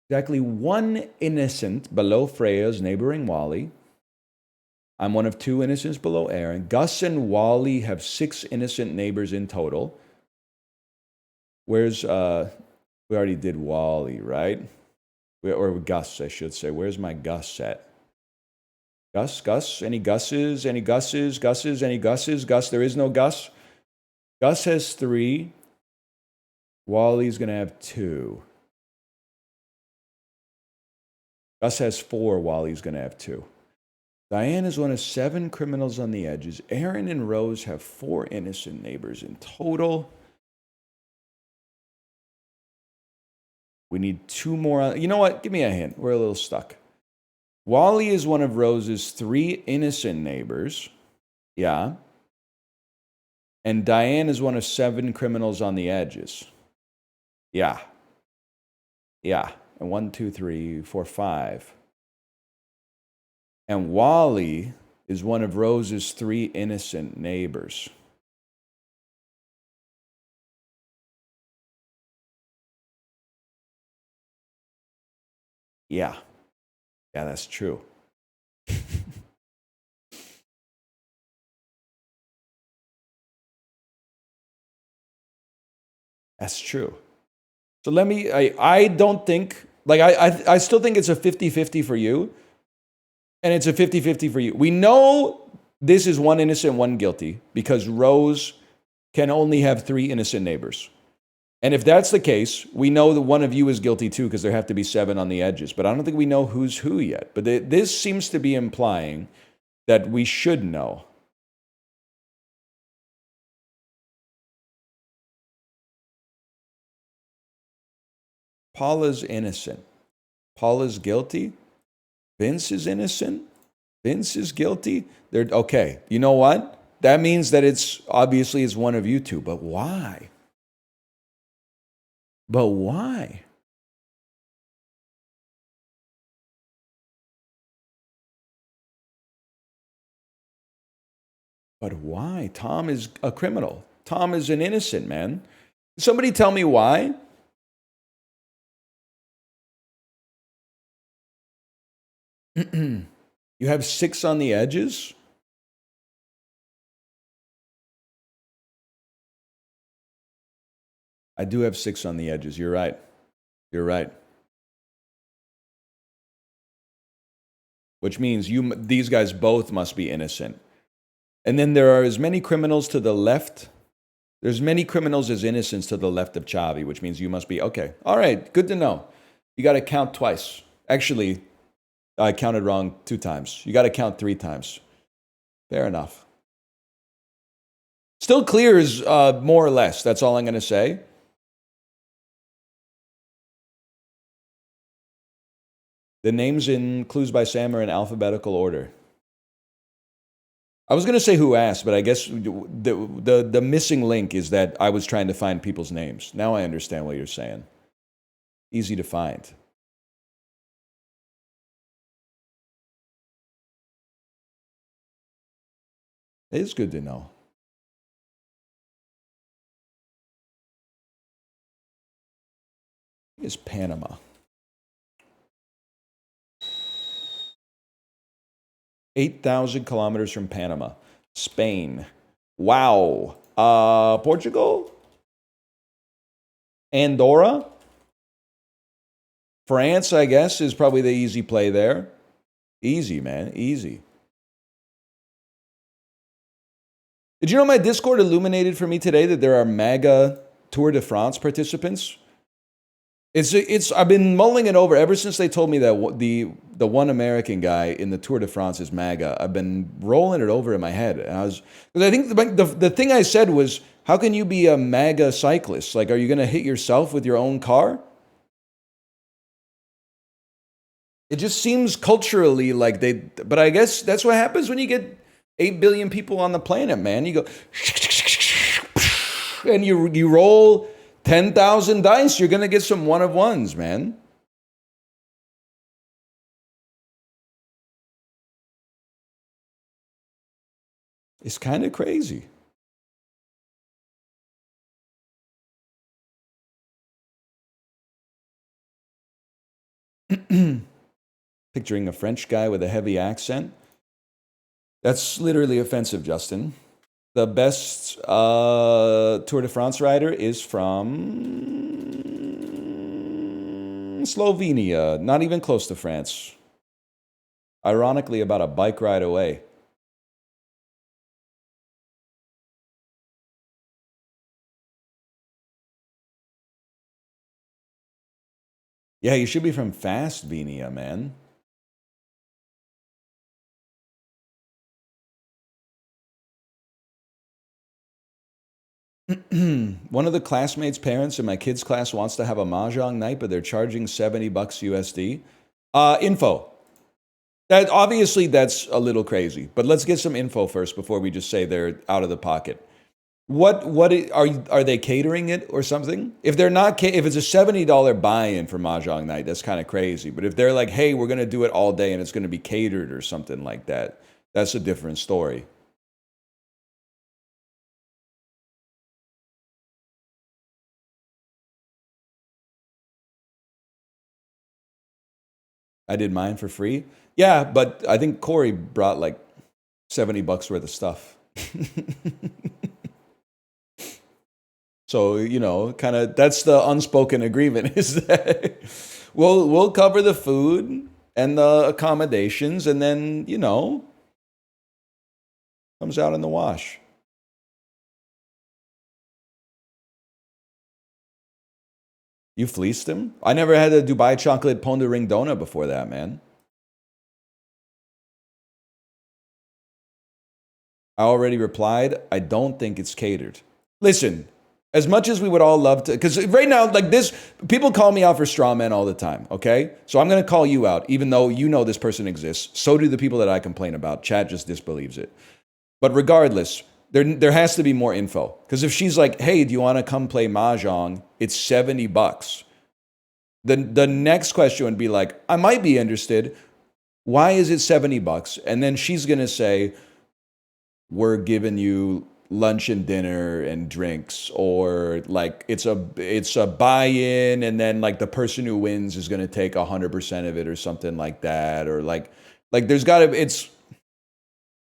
Exactly 1 innocent below Freya's neighboring Wally. I'm one of 2 innocents below Aaron. Gus and Wally have 6 innocent neighbors in total. Where's, we already did Wally, right? Or Gus, I should say. Where's my Gus at? Gus, any Gus's, any Gus's, any Gus's? Gus, there is no Gus. Gus has 3. Wally's going to have 2. Gus has 4. Wally's going to have 2. Diane is one of 7 criminals on the edges. Aaron and Rose have 4 innocent neighbors in total. We need 2 more. You know what? Give me a hint. We're a little stuck. Wally is one of Rose's 3 innocent neighbors. Yeah. And Diane is one of 7 criminals on the edges. Yeah. Yeah. And 1, 2, 3, 4, 5. And Wally is one of Rose's 3 innocent neighbors. Yeah. Yeah, that's true. That's true. So let me, I don't think, like, I still think it's a 50-50 for you. And it's a 50-50 for you. We know this is 1 innocent, 1 guilty, because Rose can only have 3 innocent neighbors. And if that's the case, we know that one of you is guilty too, because there have to be 7 on the edges. But I don't think we know who's who yet. But this seems to be implying that we should know. Paula's innocent. Paula's guilty. Vince is innocent. Vince is guilty. They're okay. You know what? That means that it's obviously it's one of you two. But why? But why? But why? Tom is a criminal. Tom is an innocent man. Somebody tell me why? You have 6 on the edges? I do have 6 on the edges. You're right. You're right. Which means these guys both must be innocent. And then there are as many criminals to the left. There's many criminals as innocents to the left of Chavi, which means you must be, okay. All right, good to know. You got to count twice. Actually, I counted wrong 2 times. You got to count 3 times. Fair enough. Still clears more or less. That's all I'm going to say. The names in Clues by Sam are in alphabetical order. I was going to say who asked, but I guess the missing link is that I was trying to find people's names. Now I understand what you're saying. Easy to find. It is good to know. It's Panama. 8,000 kilometers from Panama. Spain. Wow. Portugal? Andorra? France, I guess, is probably the easy play there. Easy, man. Easy. Did you know my Discord illuminated for me today that there are MAGA Tour de France participants? I've been mulling it over ever since they told me that the one American guy in the Tour de France is MAGA. I've been rolling it over in my head. And I think the thing I said was, how can you be a MAGA cyclist? Like, are you going to hit yourself with your own car? It just seems culturally like but I guess that's what happens when you get 8 billion people on the planet, man. You go, and you roll 10,000 dice, you're going to get some one of ones, man. It's kind of crazy. Picturing a French guy with a heavy accent. That's literally offensive, Justin. The best Tour de France rider is from Slovenia, not even close to France. Ironically, about a bike ride away. Yeah, you should be from Fastvenia, man. One of the classmates' parents in my kid's class wants to have a mahjong night, but they're charging $70 USD. Info. Obviously, that's a little crazy, but let's get some info first before we just say they're out of the pocket. What are they catering it or something? If they're not, if it's a $70 buy-in for mahjong night, that's kind of crazy. But if they're like, hey, we're gonna do it all day and it's gonna be catered or something like that, that's a different story. I did mine for free. Yeah, but I think Corey brought like $70 worth of stuff. So, you know, kind of that's the unspoken agreement is that we'll cover the food and the accommodations and then, you know, comes out in the wash. You fleeced him? I never had a Dubai chocolate pon de ring donut before that, man. I already replied, I don't think it's catered. Listen, as much as we would all love to, because right now, like this, people call me out for straw men all the time, okay? So I'm going to call you out, even though you know this person exists. So do the people that I complain about. Chad just disbelieves it. But regardless, there has to be more info. Because if she's like, hey, do you want to come play Mahjong? It's $70. The next question would be like, I might be interested. Why is it $70? And then she's going to say, we're giving you lunch and dinner and drinks, or like it's a buy-in and then like the person who wins is going to take 100% of it or something like that, or like there's got to, it's,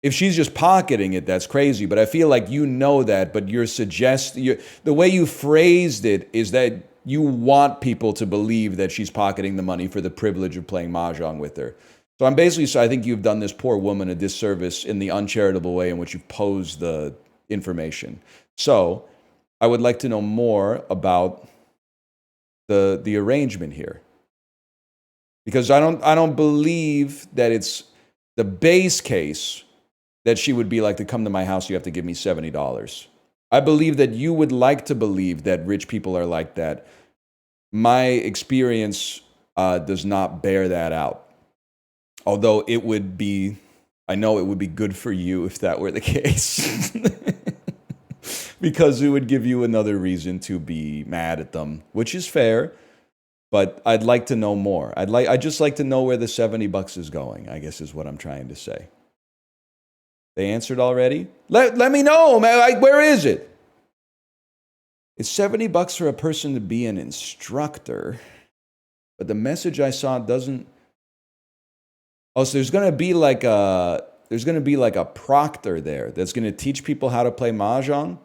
if she's just pocketing it, that's crazy. But I feel like you know that, but the way you phrased it is that you want people to believe that she's pocketing the money for the privilege of playing mahjong with her. So I'm basically, so I think you've done this poor woman a disservice in the uncharitable way in which you've posed the information. So I would like to know more about the arrangement here. Because I don't believe that it's the base case that she would be like, to come to my house, you have to give me $70. I believe that you would like to believe that rich people are like that. My experience does not bear that out. Although it would be, I know it would be good for you if that were the case. Because it would give you another reason to be mad at them, which is fair. But I'd like to know more. I'd just like to know where the $70 is going, I guess is what I'm trying to say. They answered already? Let me know, man. Where is it? It's $70 for a person to be an instructor. But the message I saw doesn't. Oh, so there's gonna be like a proctor there that's gonna teach people how to play mahjong.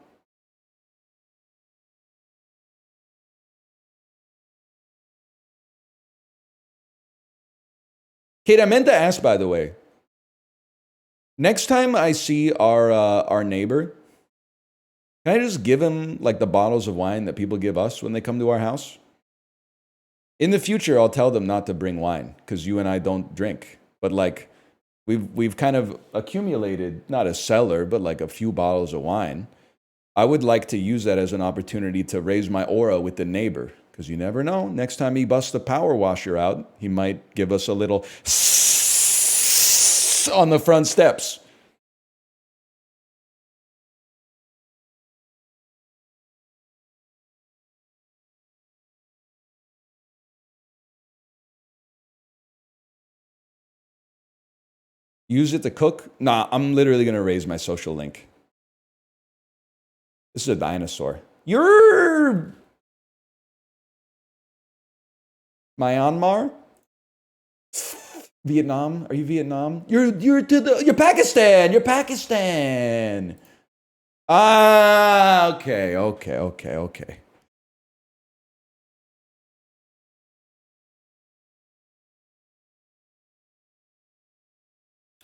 Kate, I meant to ask, by the way. Next time I see our neighbor, can I just give him like the bottles of wine that people give us when they come to our house? In the future, I'll tell them not to bring wine because you and I don't drink. But like, we've kind of accumulated not a cellar, but like a few bottles of wine. I would like to use that as an opportunity to raise my aura with the neighbor. Because you never know. Next time he busts the power washer out, he might give us a little on the front steps. Use it to cook? Nah, I'm literally going to raise my social link. This is a dinosaur. You're Myanmar? Vietnam? Are you Vietnam? You're Pakistan. You're Pakistan. Ah, okay.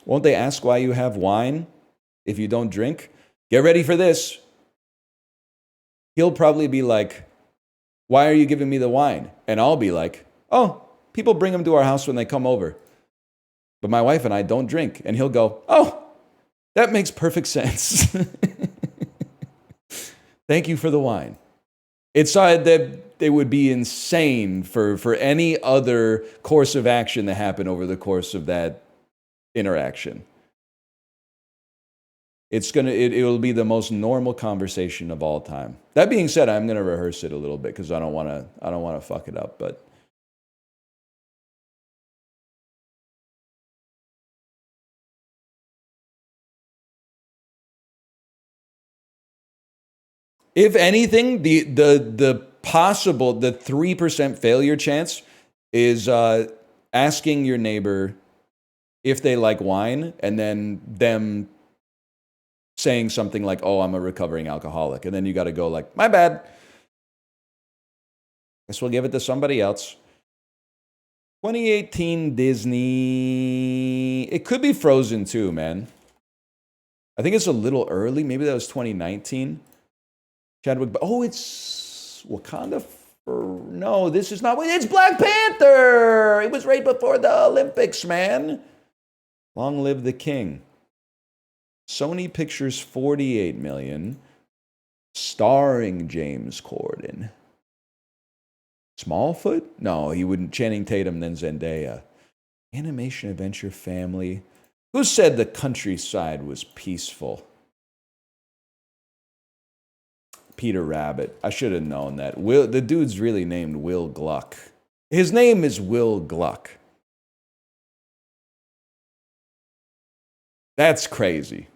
Won't they ask why you have wine if you don't drink? Get ready for this. He'll probably be like, why are you giving me the wine? And I'll be like, oh, people bring them to our house when they come over. But my wife and I don't drink. And he'll go, oh, that makes perfect sense. Thank you for the wine. It's that it would be insane for any other course of action to happen over the course of that interaction. It'll be the most normal conversation of all time. That being said, I'm gonna rehearse it a little bit because I don't wanna fuck it up. But if anything, the possible, the 3% failure chance is asking your neighbor if they like wine and then them saying something like, oh, I'm a recovering alcoholic. And then you got to go like, my bad. Guess we'll give it to somebody else. 2018 Disney. It could be Frozen too, man. I think it's a little early. Maybe that was 2019. Chadwick. Oh, it's Wakanda. No, this is not. It's Black Panther. It was right before the Olympics, man. Long live the king. Sony Pictures 48 million. Starring James Corden. Smallfoot? No, he wouldn't. Channing Tatum, then Zendaya. Animation Adventure Family. Who said the countryside was peaceful? Peter Rabbit. I should have known that. The dude's really named Will Gluck. His name is Will Gluck. That's crazy.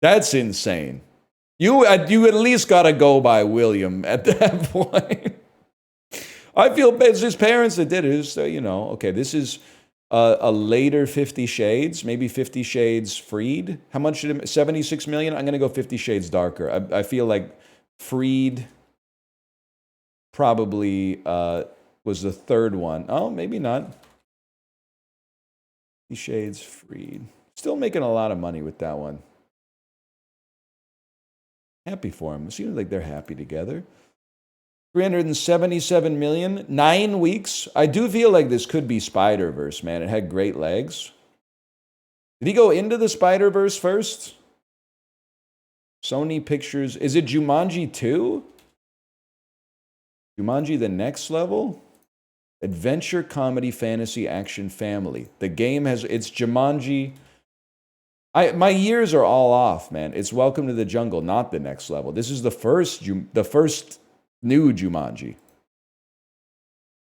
That's insane. You at least got to go by William at that point. I feel it's his parents that did it. So, okay, this is a later 50 Shades, maybe 50 Shades Freed. How much did it, 76 million? I'm going to go 50 Shades Darker. I feel like Freed probably was the third one. Oh, maybe not. Shades Freed. Still making a lot of money with that one. Happy for them. It seems like they're happy together. 377 million, 9 weeks. I do feel like this could be Spider-Verse, man. It had great legs. Did he go into the Spider-Verse first? Sony Pictures. Is it Jumanji 2? Jumanji the next level? Adventure, comedy, fantasy, action, family. The game has, it's Jumanji. My years are all off, man. It's Welcome to the Jungle, not the next level. This is the first new Jumanji.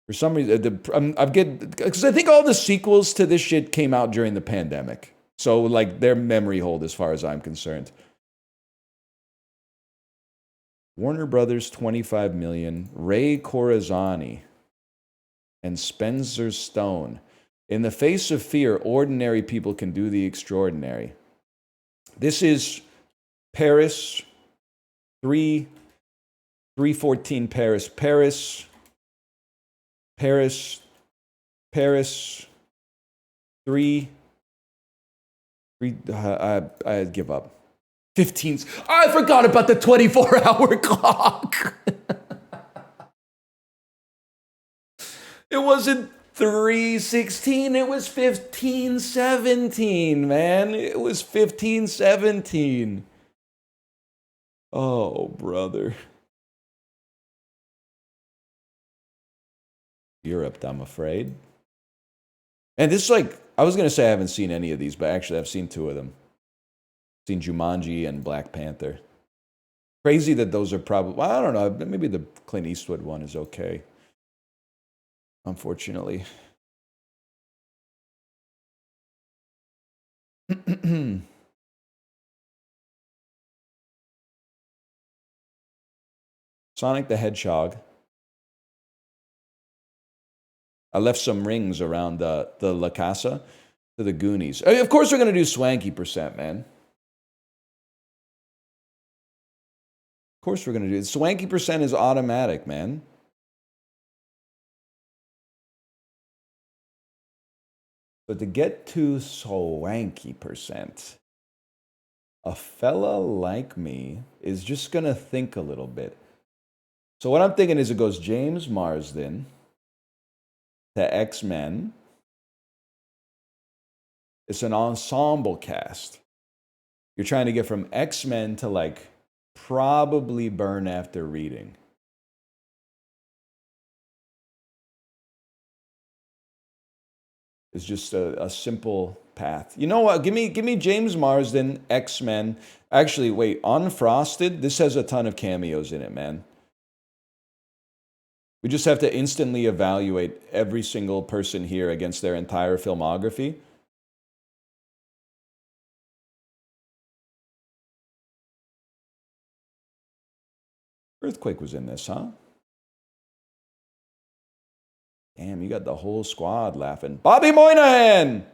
For some reason, I'm getting, because I think all the sequels to this shit came out during the pandemic. So, like, their memory hold as far as I'm concerned. Warner Brothers, 25 million. Ray Corazani and Spencer Stone. In the face of fear, ordinary people can do the extraordinary. This is Paris, 314 Paris, Paris, 3, I give up. 15. I forgot about the 24-hour clock. It wasn't 3:16, it was 15:17, man. It was 15:17. Oh, brother. Europe, I'm afraid. And this is like, I was going to say I haven't seen any of these, but actually I've seen 2 of them. I've seen Jumanji and Black Panther. Crazy that those are probably, well, I don't know, maybe the Clint Eastwood one is okay. Unfortunately. Sonic the Hedgehog. I left some rings around the La Casa to the Goonies. Of course we're going to do Swanky %, man. Of course we're going to do it. Swanky % is automatic, man. But to get to Swanky %, a fella like me is just going to think a little bit. So what I'm thinking is it goes James Marsden to X-Men. It's an ensemble cast. You're trying to get from X-Men to, like, probably Burn After Reading. It's just a simple path. You know what? Give me James Marsden, X-Men. Actually, wait, Unfrosted, this has a ton of cameos in it, man. We just have to instantly evaluate every single person here against their entire filmography. Earthquake was in this, huh? Damn, you got the whole squad laughing. Bobby Moynihan!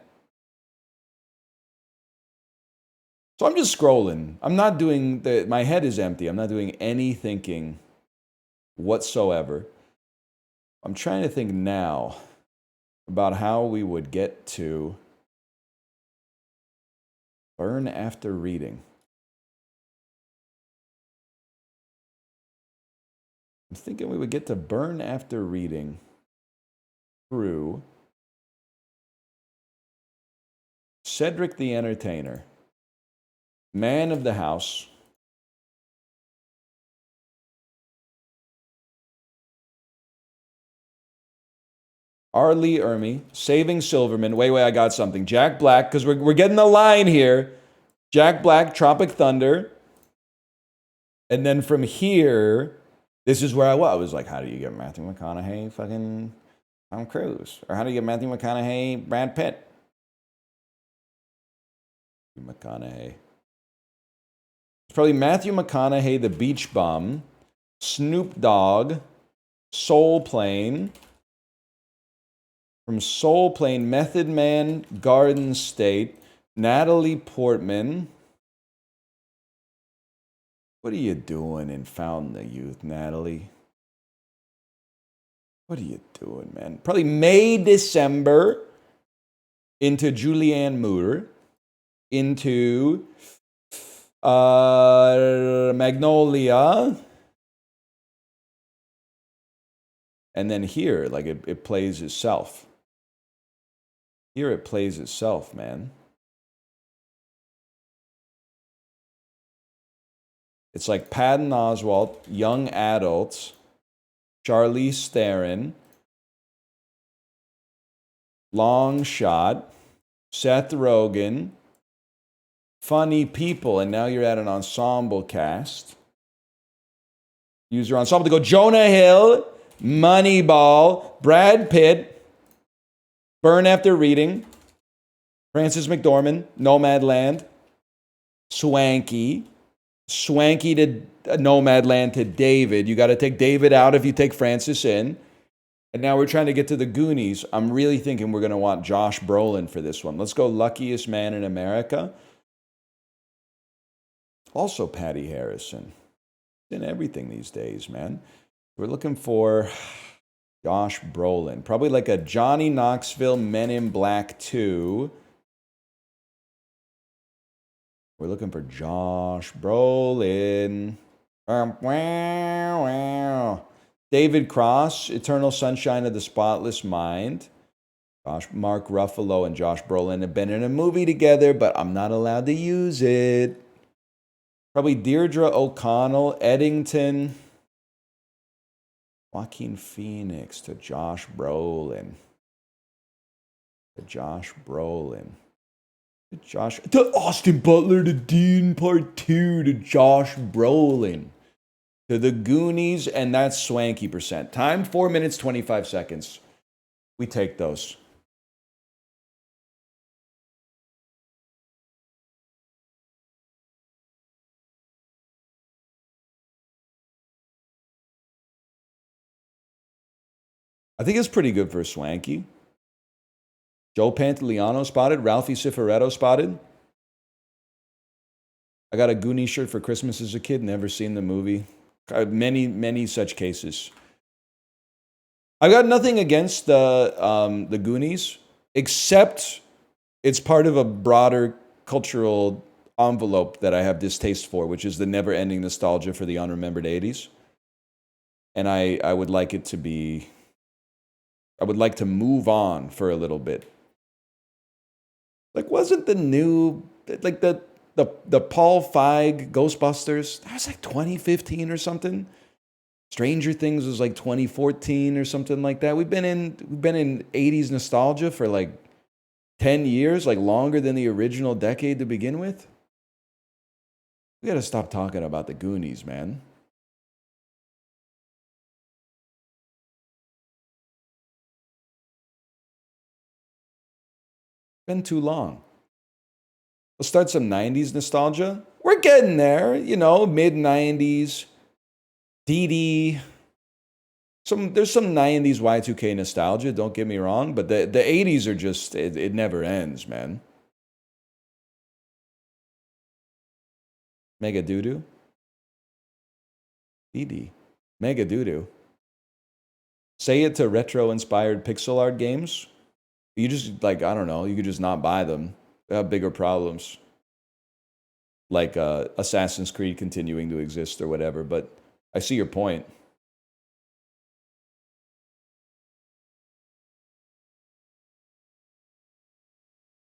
So I'm just scrolling. I'm not doing my head is empty. I'm not doing any thinking whatsoever. I'm trying to think now about how we would get to Burn After Reading. I'm thinking we would get to Burn After Reading through Cedric the Entertainer, Man of the House, R. Lee Ermey, Saving Silverman. Wait, I got something. Jack Black, because we're getting the line here. Jack Black, Tropic Thunder. And then from here, this is where I was like, how do you get Matthew McConaughey fucking Tom Cruise? Or how do you get Matthew McConaughey Brad Pitt? McConaughey. It's probably Matthew McConaughey, The Beach Bum, Snoop Dogg, Soul Plane. From Soul Plane, Method Man, Garden State, Natalie Portman. What are you doing in Fountain of Youth, Natalie? What are you doing, man? Probably May, December into Julianne Moore, into Magnolia, and then here, like it plays itself. Here it plays itself, man. It's like Patton Oswalt, young adults, Charlize Theron, Long Shot, Seth Rogen, funny people, and now you're at an ensemble cast. Use your ensemble to go Jonah Hill, Moneyball, Brad Pitt, Burn After Reading, Frances McDormand, Nomadland, Swanky to Nomadland to David. You got to take David out if you take Francis in. And now we're trying to get to the Goonies. I'm really thinking we're going to want Josh Brolin for this one. Let's go Luckiest Man in America. Also Patty Harrison. In everything these days, man. We're looking for Josh Brolin. Probably like a Johnny Knoxville Men in Black 2. We're looking for Josh Brolin. David Cross, Eternal Sunshine of the Spotless Mind. Mark Ruffalo and Josh Brolin have been in a movie together, but I'm not allowed to use it. Probably Deirdre O'Connell, Eddington. Joaquin Phoenix to Josh Brolin. To Austin Butler, to Dean Part 2, to Josh Brolin. To the Goonies, and that's Swanky percent. Time, 4 minutes, 25 seconds. We take those. I think it's pretty good for Swanky. Joe Pantoliano spotted. Ralphie Cifaretto spotted. I got a Goonie shirt for Christmas as a kid. Never seen the movie. Many such cases. I got nothing against the Goonies, except it's part of a broader cultural envelope that I have distaste for, which is the never-ending nostalgia for the unremembered 80s. And I would like it to be... I would like to move on for a little bit. Like, wasn't the new... Like, the Paul Feig Ghostbusters, that was like 2015 or something. Stranger Things was like 2014 or something like that. We've been in 80s nostalgia for like 10 years, like longer than the original decade to begin with. We got to stop talking about the Goonies, man. Been too long. Let's start some 90s nostalgia. We're getting there, you know, mid-90s. DD. There's some 90s Y2K nostalgia, don't get me wrong, but the 80s are just, it never ends, man. Mega Doodoo. DD. Mega Doodoo. Say it to retro-inspired pixel art games. You just, like, I don't know, you could just not buy them. They have bigger problems. Like Assassin's Creed continuing to exist or whatever, but I see your point.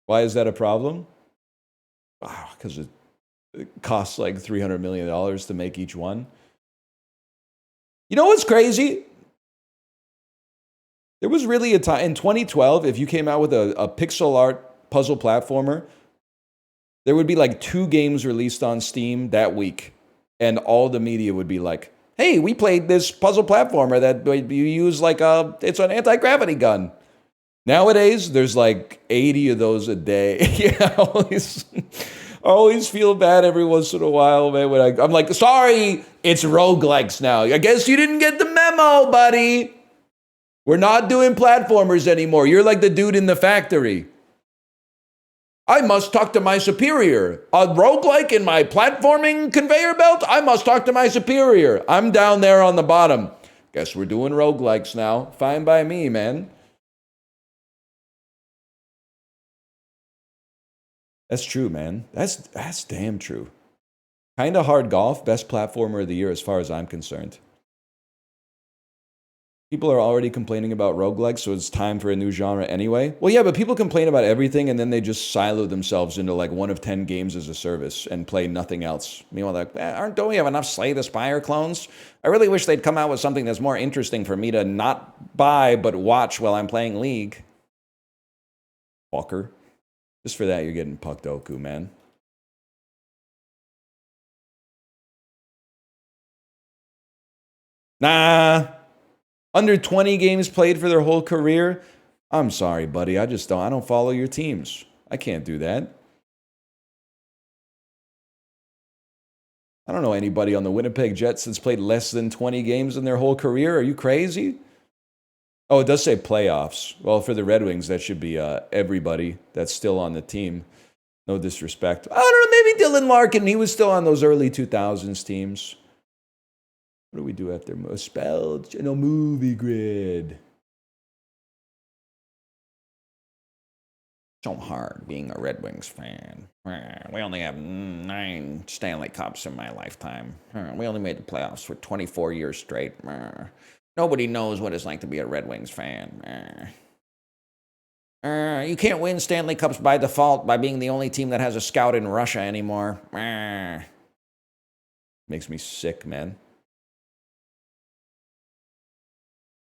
Why is that a problem? Because it costs like $300 million to make each one. You know what's crazy? There was really a time in 2012, if you came out with a pixel art puzzle platformer, there would be like 2 games released on Steam that week. And all the media would be like, hey, we played this puzzle platformer that you use like it's an anti-gravity gun. Nowadays, there's like 80 of those a day. Yeah, I always feel bad every once in a while, man, when I'm like, sorry, it's roguelikes now. I guess you didn't get the memo, buddy. We're not doing platformers anymore. You're like the dude in the factory. I must talk to my superior. A roguelike in my platforming conveyor belt? I must talk to my superior. I'm down there on the bottom. Guess we're doing roguelikes now. Fine by me, man. That's true, man. That's damn true. Kinda Hard Golf, best platformer of the year as far as I'm concerned. People are already complaining about roguelikes, so it's time for a new genre anyway. Well, yeah, but people complain about everything and then they just silo themselves into like 1 of 10 games as a service and play nothing else. Meanwhile, like, don't we have enough Slay the Spire clones? I really wish they'd come out with something that's more interesting for me to not buy but watch while I'm playing League. Fucker. Just for that, you're getting Pucked Oku, man. Nah. Under 20 games played for their whole career? I'm sorry, buddy. I don't follow your teams. I can't do that. I don't know anybody on the Winnipeg Jets that's played less than 20 games in their whole career. Are you crazy? Oh, it does say playoffs. Well, for the Red Wings, that should be everybody that's still on the team. No disrespect. I don't know, maybe Dylan Larkin. He was still on those early 2000s teams. What do we do after spelled? Movie grid. So hard being a Red Wings fan. We only have 9 Stanley Cups in my lifetime. We only made the playoffs for 24 years straight. Nobody knows what it's like to be a Red Wings fan. You can't win Stanley Cups by default by being the only team that has a scout in Russia anymore. Makes me sick, man.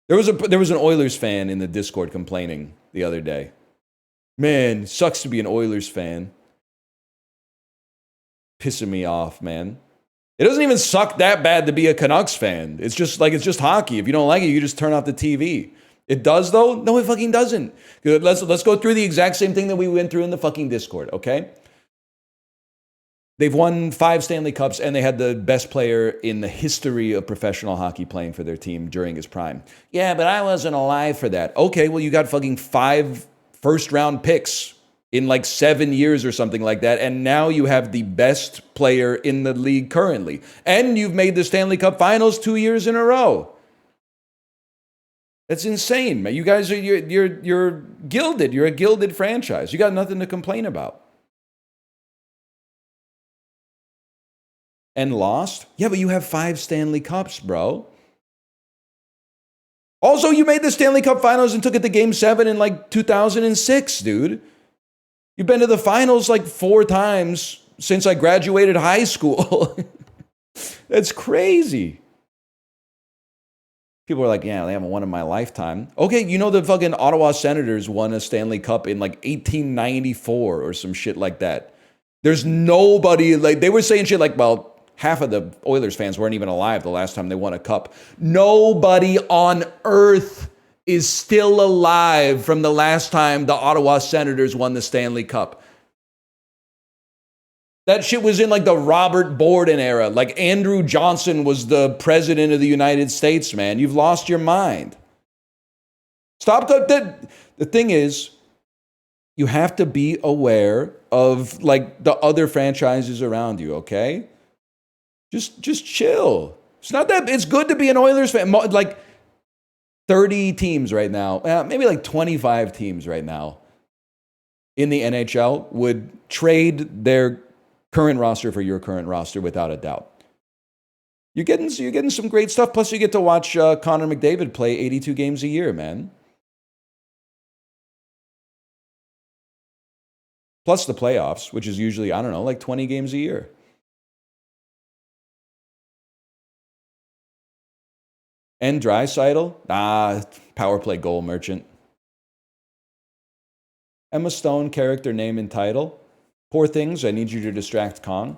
There was an Oilers fan in the Discord complaining the other day. Man, sucks to be an Oilers fan. Pissing me off, man. It doesn't even suck that bad to be a Canucks fan. It's just hockey. If you don't like it, you just turn off the TV. It does, though? No, it fucking doesn't. Let's go through the exact same thing that we went through in the fucking Discord, okay? They've won 5 Stanley Cups, and they had the best player in the history of professional hockey playing for their team during his prime. Yeah, but I wasn't alive for that. Okay, well, you got fucking 5 first-round picks in like 7 years or something like that, and now you have the best player in the league currently. And you've made the Stanley Cup Finals 2 years in a row. That's insane, man. You guys you're gilded. You're a gilded franchise. You got nothing to complain about. And lost? Yeah, but you have 5 Stanley Cups, bro. Also, you made the Stanley Cup Finals and took it to Game 7 in like 2006, dude. You've been to the finals like 4 times since I graduated high school. That's crazy. People are like, yeah, they haven't won in my lifetime. Okay, you know the fucking Ottawa Senators won a Stanley Cup in like 1894 or some shit like that. There's nobody, like, they were saying shit like, well, half of the Oilers fans weren't even alive the last time they won a cup. Nobody on earth is still alive from the last time the Ottawa Senators won the Stanley Cup. That shit was in like the Robert Borden era. Like Andrew Johnson was the president of the United States, man. You've lost your mind. Stop. The thing is, you have to be aware of like the other franchises around you, okay? Just chill. It's not that, it's good to be an Oilers fan. Like 30 teams right now, maybe like 25 teams right now in the NHL would trade their current roster for your current roster without a doubt. You're getting some great stuff. Plus you get to watch Connor McDavid play 82 games a year, man. Plus the playoffs, which is usually, I don't know, like 20 games a year. And Draisaitl? Power play goal merchant. Emma Stone, character name and title. Poor Things, I Need You to Distract Kong.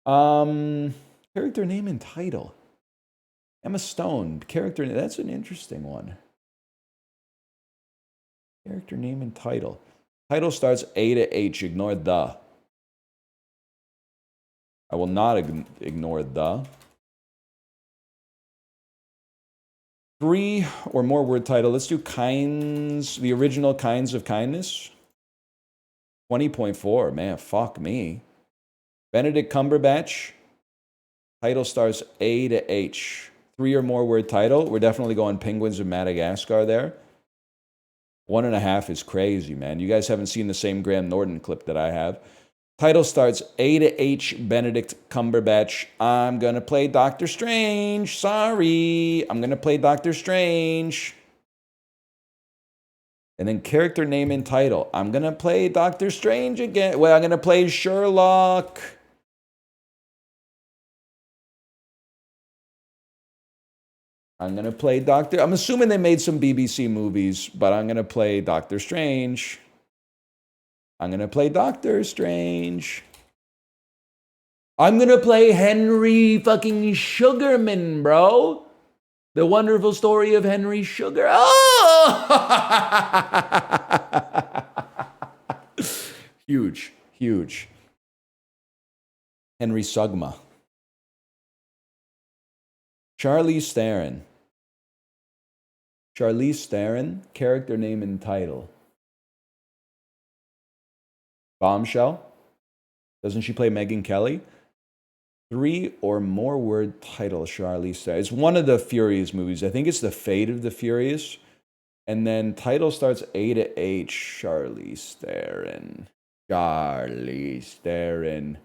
Character name and title. Emma Stone, character, that's an interesting one. Character name and title. Title starts A to H, ignore the. I will not ignore the. 3 or more word title. Let's do kinds, the original Kinds of Kindness. 20.4, man, fuck me. Benedict Cumberbatch. Title starts A to H. 3 or more word title. We're definitely going Penguins of Madagascar there. 1.5 is crazy, man. You guys haven't seen the same Graham Norton clip that I have. Title starts A to H, Benedict Cumberbatch. I'm going to play Doctor Strange. Sorry. I'm going to play Doctor Strange. And then character name and title. I'm going to play Doctor Strange again. Well, I'm going to play Sherlock. I'm going to play Doctor... I'm assuming they made some BBC movies, but I'm going to play Doctor Strange. I'm going to play Doctor Strange. I'm going to play Henry fucking Sugarman, bro. The Wonderful Story of Henry Sugar. Oh! Huge, huge. Henry Sugma. Charlize Theron. Charlize Theron, character name and title. Bombshell. Doesn't she play Megyn Kelly? 3 or more word title, Charlize Theron. It's one of the Furious movies. I think it's The Fate of the Furious. And then title starts A to H, Charlize Theron. Charlize Theron.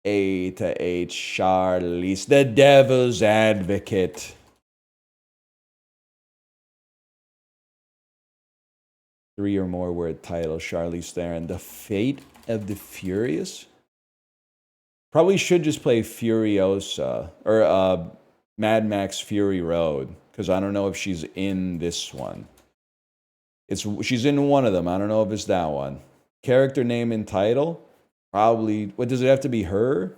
A to H, Charlize. The Devil's Advocate. 3 or more word title, Charlize Theron. The Fate of the Furious? Probably should just play Furiosa or Mad Max Fury Road, because I don't know if she's in this one. She's in one of them. I don't know if it's that one. Character name and title? Probably. What does it have to be? Her?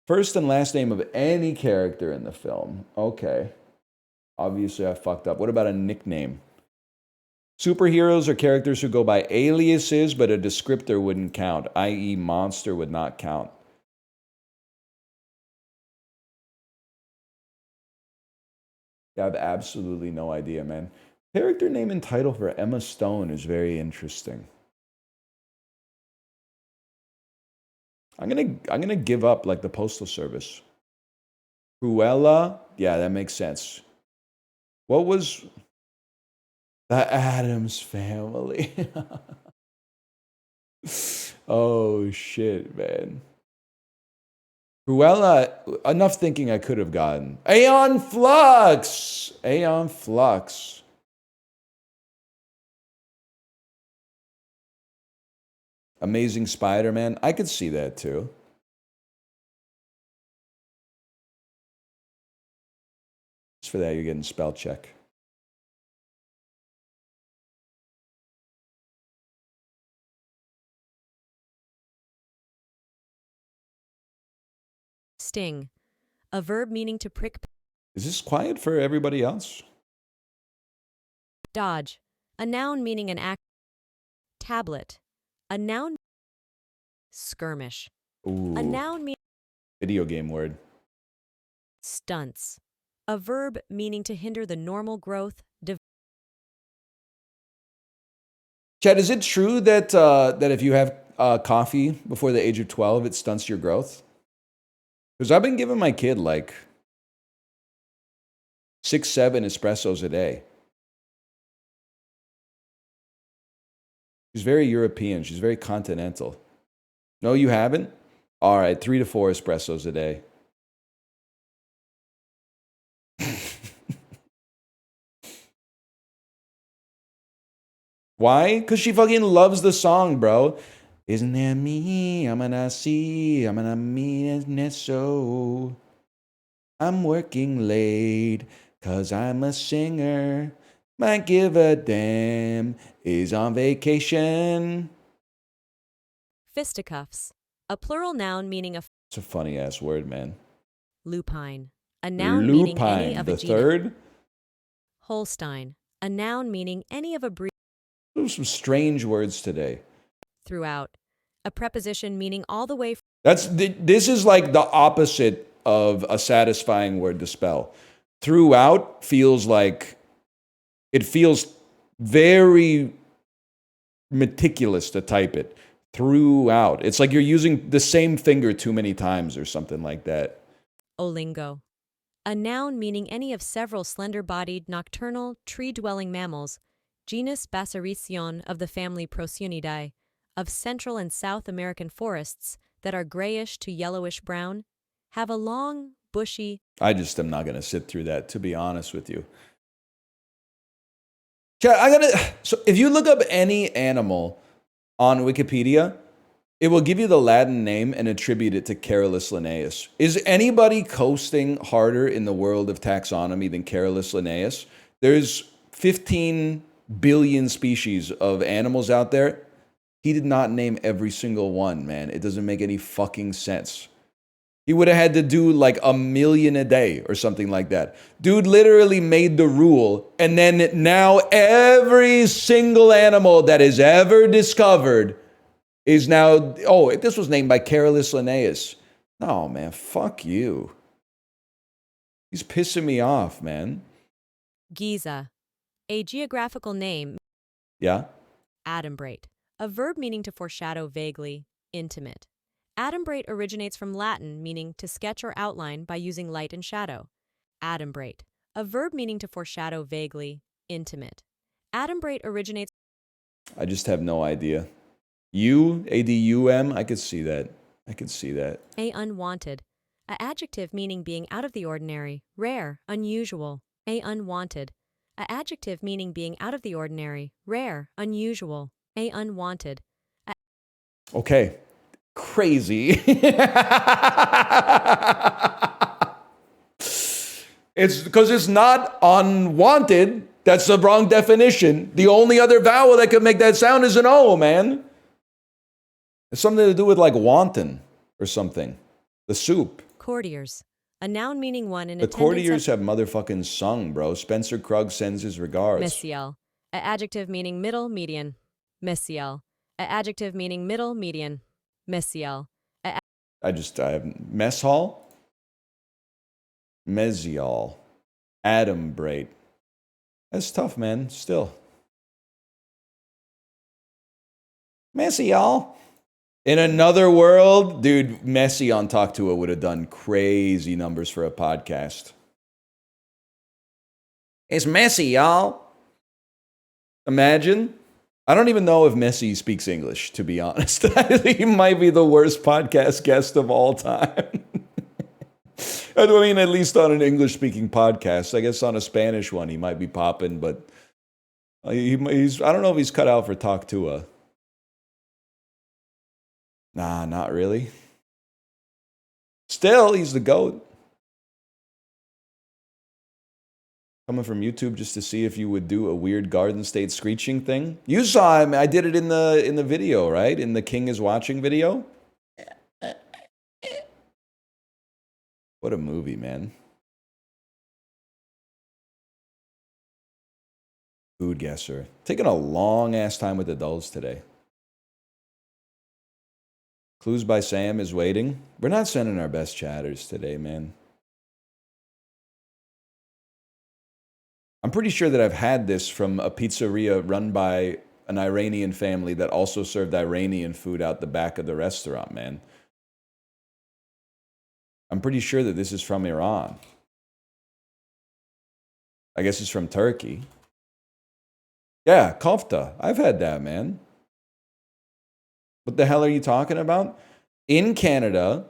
First and last name of any character in the film. Okay. Obviously, I fucked up. What about a nickname? Superheroes are characters who go by aliases, but a descriptor wouldn't count, i.e. monster would not count. I have absolutely no idea, man. Character name and title for Emma Stone is very interesting. I'm gonna give up like the Postal Service. Cruella? Yeah, that makes sense. What was the Addams Family? Oh shit, man. Cruella, enough thinking I could have gotten. Aeon Flux! Aeon Flux. Amazing Spider-Man. I could see that too. Just for that, you're getting spell check. Sting. A verb meaning to prick. Is this quiet for everybody else? Dodge. A noun meaning an act. Tablet. A noun. Skirmish. Ooh. A noun meaning. Video game word. Stunts. A verb meaning to hinder the normal growth. Chad, is it true that that if you have coffee before the age of 12, it stunts your growth? Because I've been giving my kid like 6, 7 espressos a day. She's very European. She's very continental. No, you haven't? All right, 3 to 4 espressos a day. Why? Because she fucking loves the song, bro. Isn't that me? I'm gonna see. I'm gonna mean it so. I'm working late because I'm a singer. Might give a damn. Is on vacation. Fisticuffs. A plural noun meaning a. It's a funny ass word, man. Lupine. A noun meaning any of the a genus. third. Holstein. A noun meaning any of a breed. Those are some strange words today. Throughout. A preposition meaning all the way. This is like the opposite of a satisfying word to spell. Throughout feels like it feels very meticulous to type it. Throughout. It's like you're using the same finger too many times or something like that. Olingo. A noun meaning any of several slender-bodied, nocturnal, tree-dwelling mammals, genus Bassaricion of the family Procyon, of Central and South American forests that are grayish to yellowish-brown, have a long, bushy... I just am not going to sit through that, to be honest with you. So if you look up any animal on Wikipedia, it will give you the Latin name and attribute it to Carolus Linnaeus. Is anybody coasting harder in the world of taxonomy than Carolus Linnaeus? There's 15 billion species of animals out there. He did not name every single one, man. It doesn't make any fucking sense. He would have had to do like 1 million a day or something like that. Dude literally made the rule, and then now every single animal that is ever discovered is now, oh, this was named by Carolus Linnaeus. No, man, fuck you. He's pissing me off, man. Giza. A geographical name. Yeah? Adumbrate. A verb meaning to foreshadow vaguely, intimate. Adumbrate originates from Latin meaning to sketch or outline by using light and shadow. Adumbrate. A verb meaning to foreshadow vaguely, intimate. Adumbrate originates... I just have no idea. A-D-U-M? I could see that. I could see that. A unwanted. A adjective meaning being out of the ordinary, rare, unusual. A unwanted. A adjective meaning being out of the ordinary, rare, unusual. A unwanted. Okay. Crazy. It's because it's not unwanted. That's the wrong definition. The only other vowel that could make that sound is an O, man. It's something to do with like wanton or something. The soup. Courtiers. A noun meaning one in The attendance courtiers have motherfucking sung, bro. Spencer Krug sends his regards. Messiel. A adjective meaning middle, median. Messiel. A adjective meaning middle, median. Messiel. I have mess hall. Mesial. Adumbrate. That's tough, man. Still. Messial. In another world, dude, Messi on Talk To It would have done crazy numbers for a podcast. It's Messi, y'all. Imagine. I don't even know if Messi speaks English, to be honest. I think he might be the worst podcast guest of all time. I mean, at least on an English-speaking podcast. I guess on a Spanish one, he might be popping, but he's I don't know if he's cut out for Talk To It. Nah, not really. Still, he's the GOAT. Coming from YouTube just to see if you would do a weird Garden State screeching thing. You saw him. I did it in the video, right? In the King is Watching video. What a movie, man. Food guesser. Taking a long-ass time with adults today. Clues by Sam is waiting. We're not sending our best chatters today, man. I'm pretty sure that I've had this from a pizzeria run by an Iranian family that also served Iranian food out the back of the restaurant, man. I'm pretty sure that this is from Iran. I guess it's from Turkey. Yeah, kofta. I've had that, man. What the hell are you talking about? In Canada,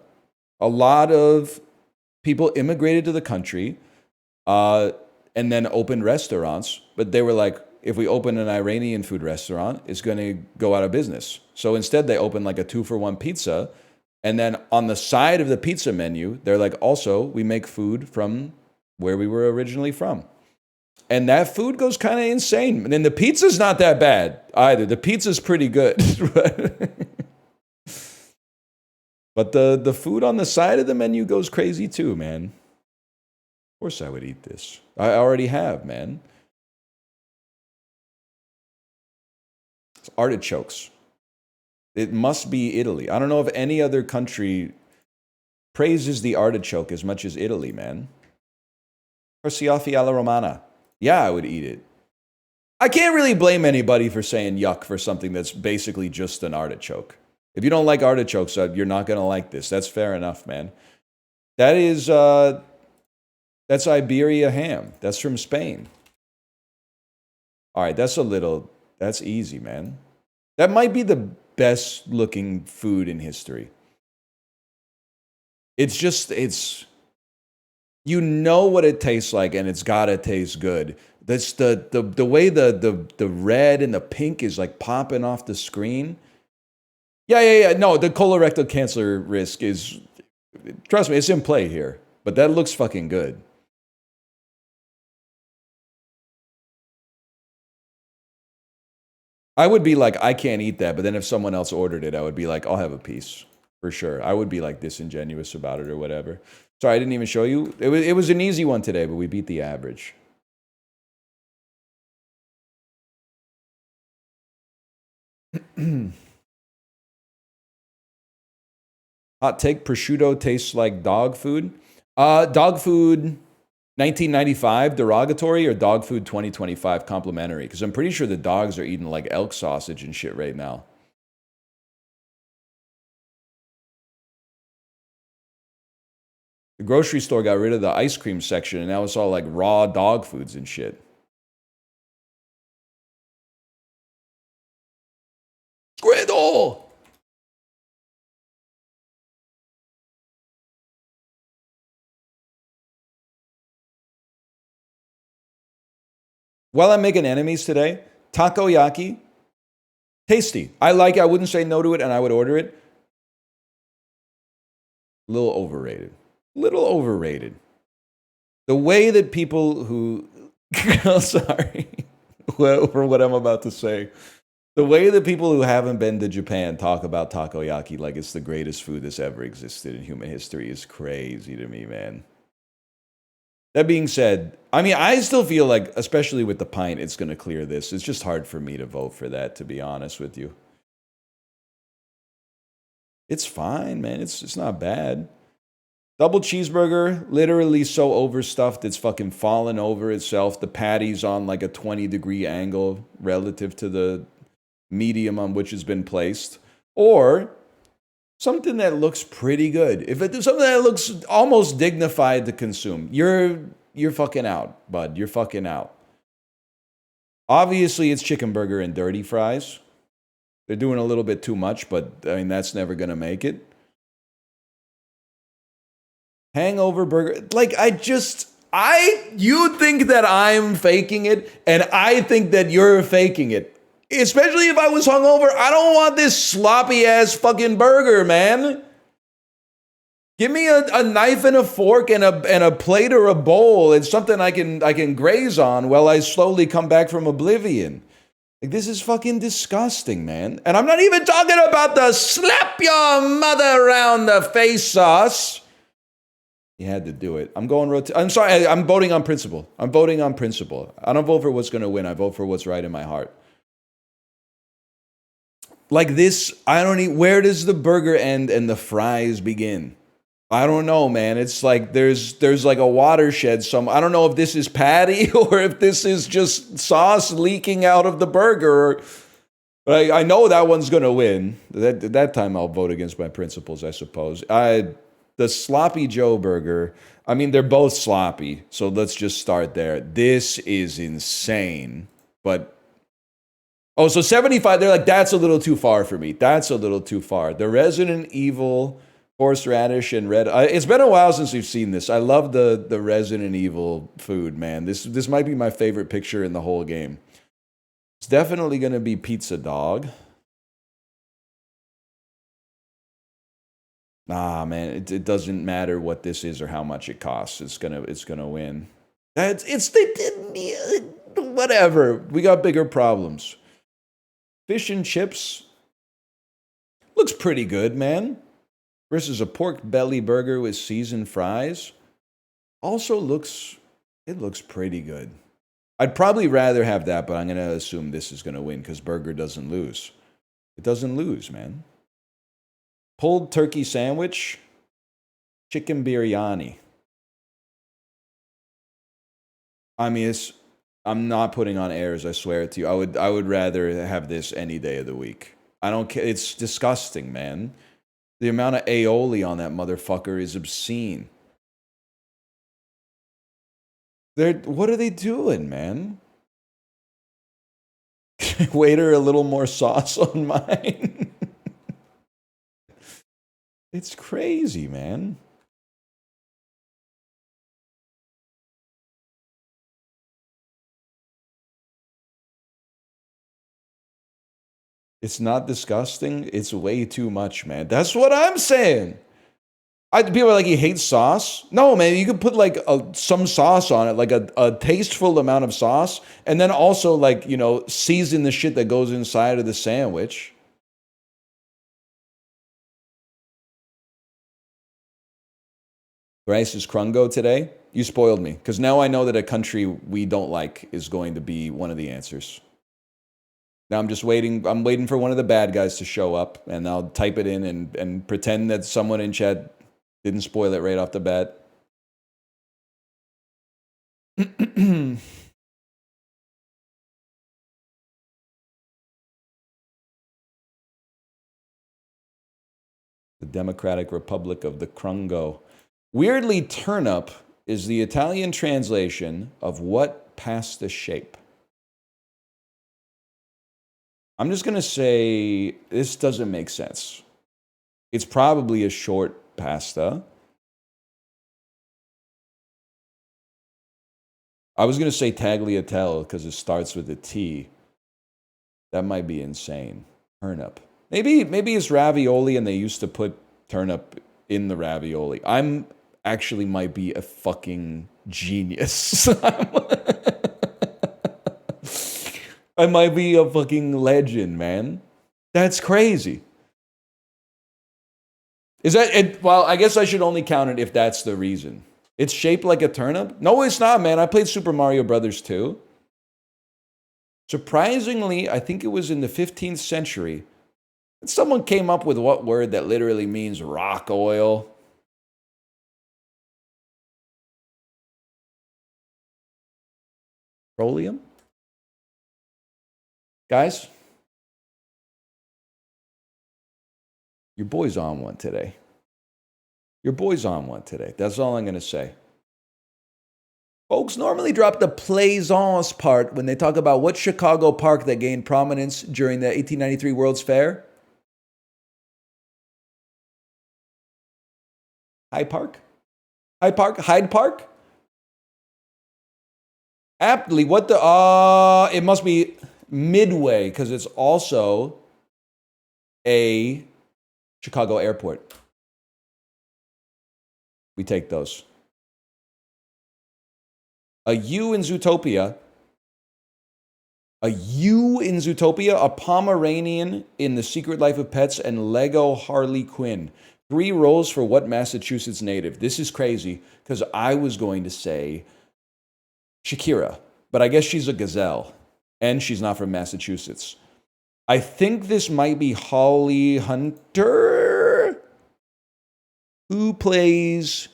a lot of people immigrated to the country and then opened restaurants. But they were like, if we open an Iranian food restaurant, it's going to go out of business. So instead, they opened like a 2-for-1 pizza. And then on the side of the pizza menu, they're like, also, we make food from where we were originally from. And that food goes kind of insane. And then the pizza's not that bad either. The pizza's pretty good. But the food on the side of the menu goes crazy too, man. Of course I would eat this. I already have, man. It's artichokes. It must be Italy. I don't know if any other country praises the artichoke as much as Italy, man. Carciofi alla Romana. Yeah, I would eat it. I can't really blame anybody for saying yuck for something that's basically just an artichoke. If you don't like artichokes, you're not going to like this. That's fair enough, man. That is, that's Iberia ham. That's from Spain. All right, that's easy, man. That might be the best looking food in history. You know what it tastes like, and it's gotta taste good. That's the way the red and the pink is like popping off the screen. Yeah. No, the colorectal cancer risk is, trust me, it's in play here. But that looks fucking good. I would be like, I can't eat that. But then if someone else ordered it, I would be like, I'll have a piece for sure. I would be like disingenuous about it or whatever. Sorry, I didn't even show you. It was an easy one today, but we beat the average. Hot take, prosciutto tastes like dog food. Dog food 1995 derogatory or dog food 2025 complimentary? Because I'm pretty sure the dogs are eating like elk sausage and shit right now. The grocery store got rid of the ice cream section and now it's all like raw dog foods and shit. Squirtle! While I'm making enemies today, takoyaki, tasty. I like it. I wouldn't say no to it, and I would order it. A little overrated. Little overrated. The way that people who... I'm sorry for what I'm about to say. The way that people who haven't been to Japan talk about takoyaki like it's the greatest food that's ever existed in human history is crazy to me, man. That being said, I mean, I still feel like, especially with the pint, it's going to clear this. It's just hard for me to vote for that, to be honest with you. It's fine, man. It's not bad. Double cheeseburger, literally so overstuffed, it's fucking fallen over itself. The patty's on like a 20-degree angle relative to the medium on which it's been placed. Or something that looks pretty good. If it's something that looks almost dignified to consume, you're fucking out, bud. You're fucking out. Obviously, it's chicken burger and dirty fries. They're doing a little bit too much, but I mean, that's never going to make it. Hangover burger. Like, you think that I'm faking it, and I think that you're faking it. Especially if I was hungover, I don't want this sloppy ass fucking burger, man. Give me a knife and a fork and a plate or a bowl. It's something I can graze on while I slowly come back from oblivion. Like, this is fucking disgusting, man. And I'm not even talking about the slap your mother around the face sauce. You had to do it. I'm sorry. I'm voting on principle. I don't vote for what's going to win. I vote for what's right in my heart. Like this, where does the burger end and the fries begin? I don't know, man. It's like there's like a watershed. I don't know if this is patty or if this is just sauce leaking out of the burger. But I know that one's going to win. That time I'll vote against my principles, I suppose. The Sloppy Joe burger, I mean, they're both sloppy. So let's just start there. This is insane. But oh, so 75, they're like, that's a little too far for me. That's a little too far. The Resident Evil, horseradish, and red. It's been a while since we've seen this. I love the Resident Evil food, man. This might be my favorite picture in the whole game. It's definitely going to be pizza dog. Nah, man, it doesn't matter what this is or how much it costs. It's gonna win. Whatever. We got bigger problems. Fish and chips looks pretty good, man. Versus a pork belly burger with seasoned fries. Also looks pretty good. I'd probably rather have that, but I'm going to assume this is going to win because burger doesn't lose. It doesn't lose, man. Pulled turkey sandwich, chicken biryani. I mean, I'm not putting on airs, I swear it to you. I would rather have this any day of the week. I don't care. It's disgusting, man. The amount of aioli on that motherfucker is obscene. What are they doing, man? Waiter, a little more sauce on mine. It's crazy, man. It's not disgusting. It's way too much, man. That's what I'm saying. People are like, he hates sauce. No, man, you could put like some sauce on it, like a tasteful amount of sauce, and then also like, you know, season the shit that goes inside of the sandwich. Rice is Krungo today. You spoiled me, because now I know that a country we don't like is going to be one of the answers. Now I'm just waiting. I'm waiting for one of the bad guys to show up, and I'll type it in and pretend that someone in chat didn't spoil it right off the bat. The Democratic Republic of the Krungo. Weirdly, turnip is the Italian translation of what pasta shape? I'm just going to say this doesn't make sense. It's probably a short pasta. I was going to say tagliatelle because it starts with a T. That might be insane. Turnip. Maybe it's ravioli and they used to put turnip in the ravioli. I'm actually might be a fucking genius. I might be a fucking legend, man. That's crazy. Is that it? Well, I guess I should only count it if that's the reason. It's shaped like a turnip? No, it's not, man. I played Super Mario Brothers 2. Surprisingly, I think it was in the 15th century. Someone came up with what word that literally means rock oil? Petroleum? Guys, your boy's on one today. Your boy's on one today. That's all I'm going to say. Folks normally drop the plaisance part when they talk about what Chicago park that gained prominence during the 1893 World's Fair. Hyde Park? Hyde Park? Aptly, what the, it must be Midway, because it's also a Chicago airport. We take those. A U in Zootopia. A U in Zootopia, a Pomeranian in The Secret Life of Pets, and Lego Harley Quinn. 3 roles for what Massachusetts native? This is crazy, because I was going to say Shakira, but I guess she's a gazelle, and she's not from Massachusetts. I think this might be Holly Hunter, who plays,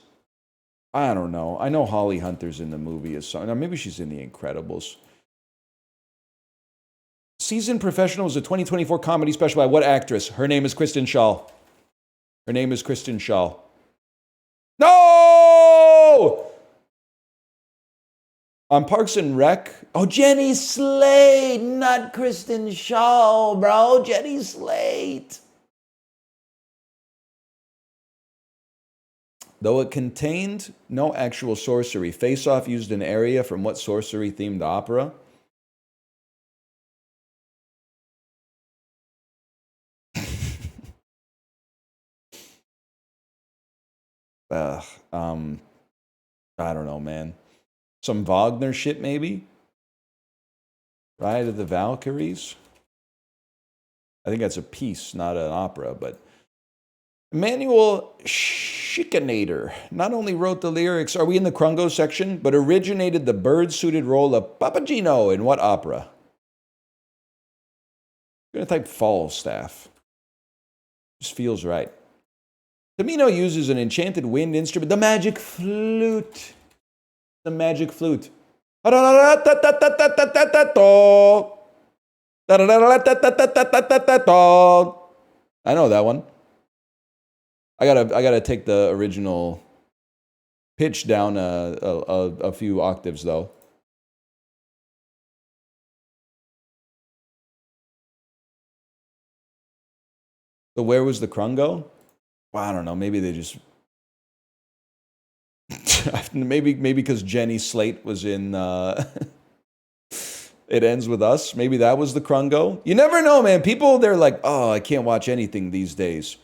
I don't know. I know Holly Hunter's in the movie as something. Now maybe she's in The Incredibles. Seasoned Professional is a 2024 comedy special by what actress? Her name is Kristen Schaal. Her name is Kristen Schaal. No! On Parks and Rec. Oh, Jenny Slate, not Kristen Schaal, bro. Jenny Slate. Though it contained no actual sorcery, Face Off used an area from what sorcery-themed opera? I don't know, man. Some Wagner shit, maybe? Ride of the Valkyries? I think that's a piece, not an opera, but Emmanuel Schikaneder not only wrote the lyrics, are we in the Krungo section, but originated the bird-suited role of Papagino in what opera? I'm going to type Falstaff. Just feels right. Tamino uses an enchanted wind instrument, the magic flute. The magic flute. I know that one. I gotta take the original Pitch down a few octaves, though. So where was the crungo? Well, I don't know. Maybe they just... maybe because Jenny Slate was in... It Ends With Us. Maybe that was the crungo. You never know, man. People, they're like, oh, I can't watch anything these days.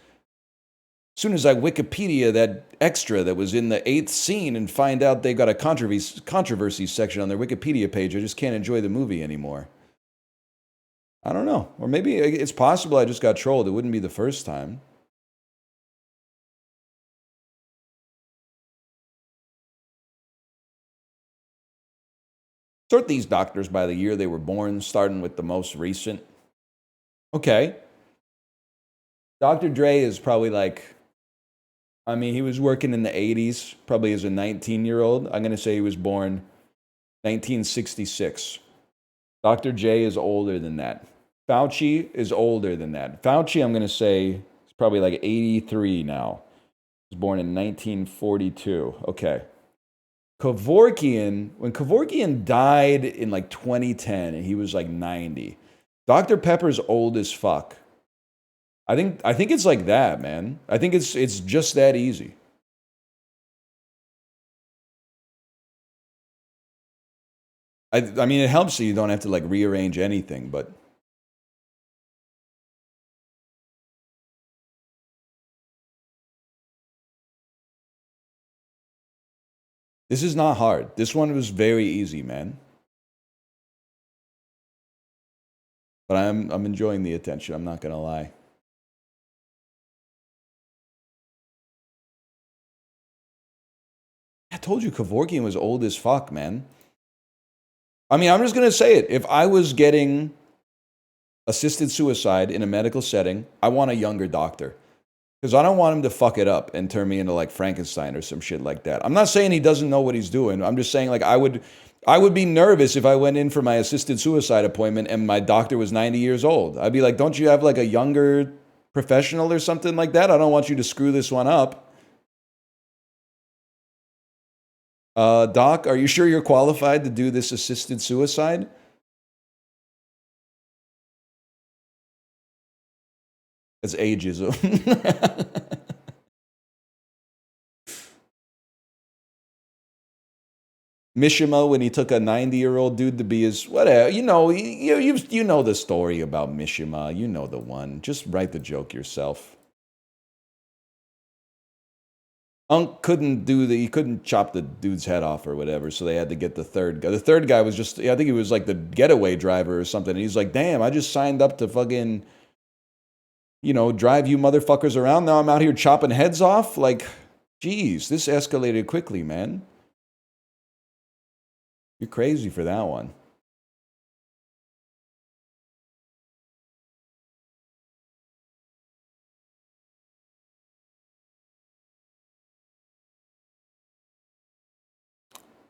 As soon as I Wikipedia that extra that was in the 8th scene and find out they got a controversy section on their Wikipedia page, I just can't enjoy the movie anymore. I don't know. Or maybe it's possible I just got trolled. It wouldn't be the first time. Sort these doctors by the year they were born, starting with the most recent. Okay. Dr. Dre is probably like, I mean, he was working in the 80s, probably as a 19-year-old. I'm going to say he was born 1966. Dr. J is older than that. Fauci is older than that. Fauci, I'm going to say, is probably like 83 now. He was born in 1942. Okay. Kevorkian, when Kevorkian died in like 2010 and he was like 90, Dr. Pepper's old as fuck. I think it's like that, man. I think it's just that easy. I mean, it helps so you don't have to like rearrange anything, but this is not hard. This one was very easy, man. But I'm enjoying the attention. I'm not gonna lie. I told you Kevorkian was old as fuck, man. I mean, I'm just gonna say it. If I was getting assisted suicide in a medical setting, I want a younger doctor. Because I don't want him to fuck it up and turn me into like Frankenstein or some shit like that. I'm not saying he doesn't know what he's doing. I'm just saying like I would be nervous if I went in for my assisted suicide appointment and my doctor was 90 years old. I'd be like, don't you have like a younger professional or something like that? I don't want you to screw this one up. Doc, are you sure you're qualified to do this assisted suicide? That's ageism. Mishima, when he took a 90-year-old dude to be his whatever, you know the story about Mishima. You know the one. Just write the joke yourself. Unc he couldn't chop the dude's head off or whatever, so they had to get the third guy. The third guy was just, I think he was like the getaway driver or something. And he's like, damn, I just signed up to fucking, drive you motherfuckers around. Now I'm out here chopping heads off. Like, geez, this escalated quickly, man. You're crazy for that one.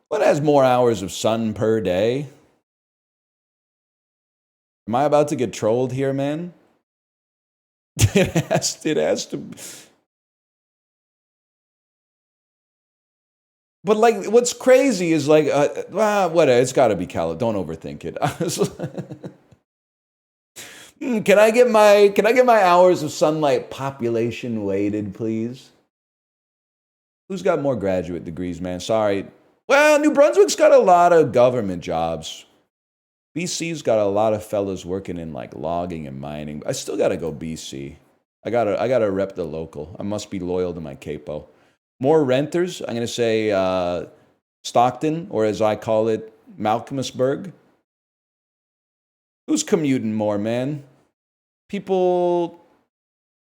What has more hours of sun per day? Am I about to get trolled here, man? It has to. But like, what's crazy is like, whatever. It's got to be Don't overthink it. Can I get my hours of sunlight population weighted, please? Who's got more graduate degrees, man? Sorry. Well, New Brunswick's got a lot of government jobs. BC's got a lot of fellas working in like logging and mining. I still gotta go BC. I gotta rep the local. I must be loyal to my capo. More renters. I'm gonna say Stockton, or as I call it, Malcolmusburg. Who's commuting more, man? People.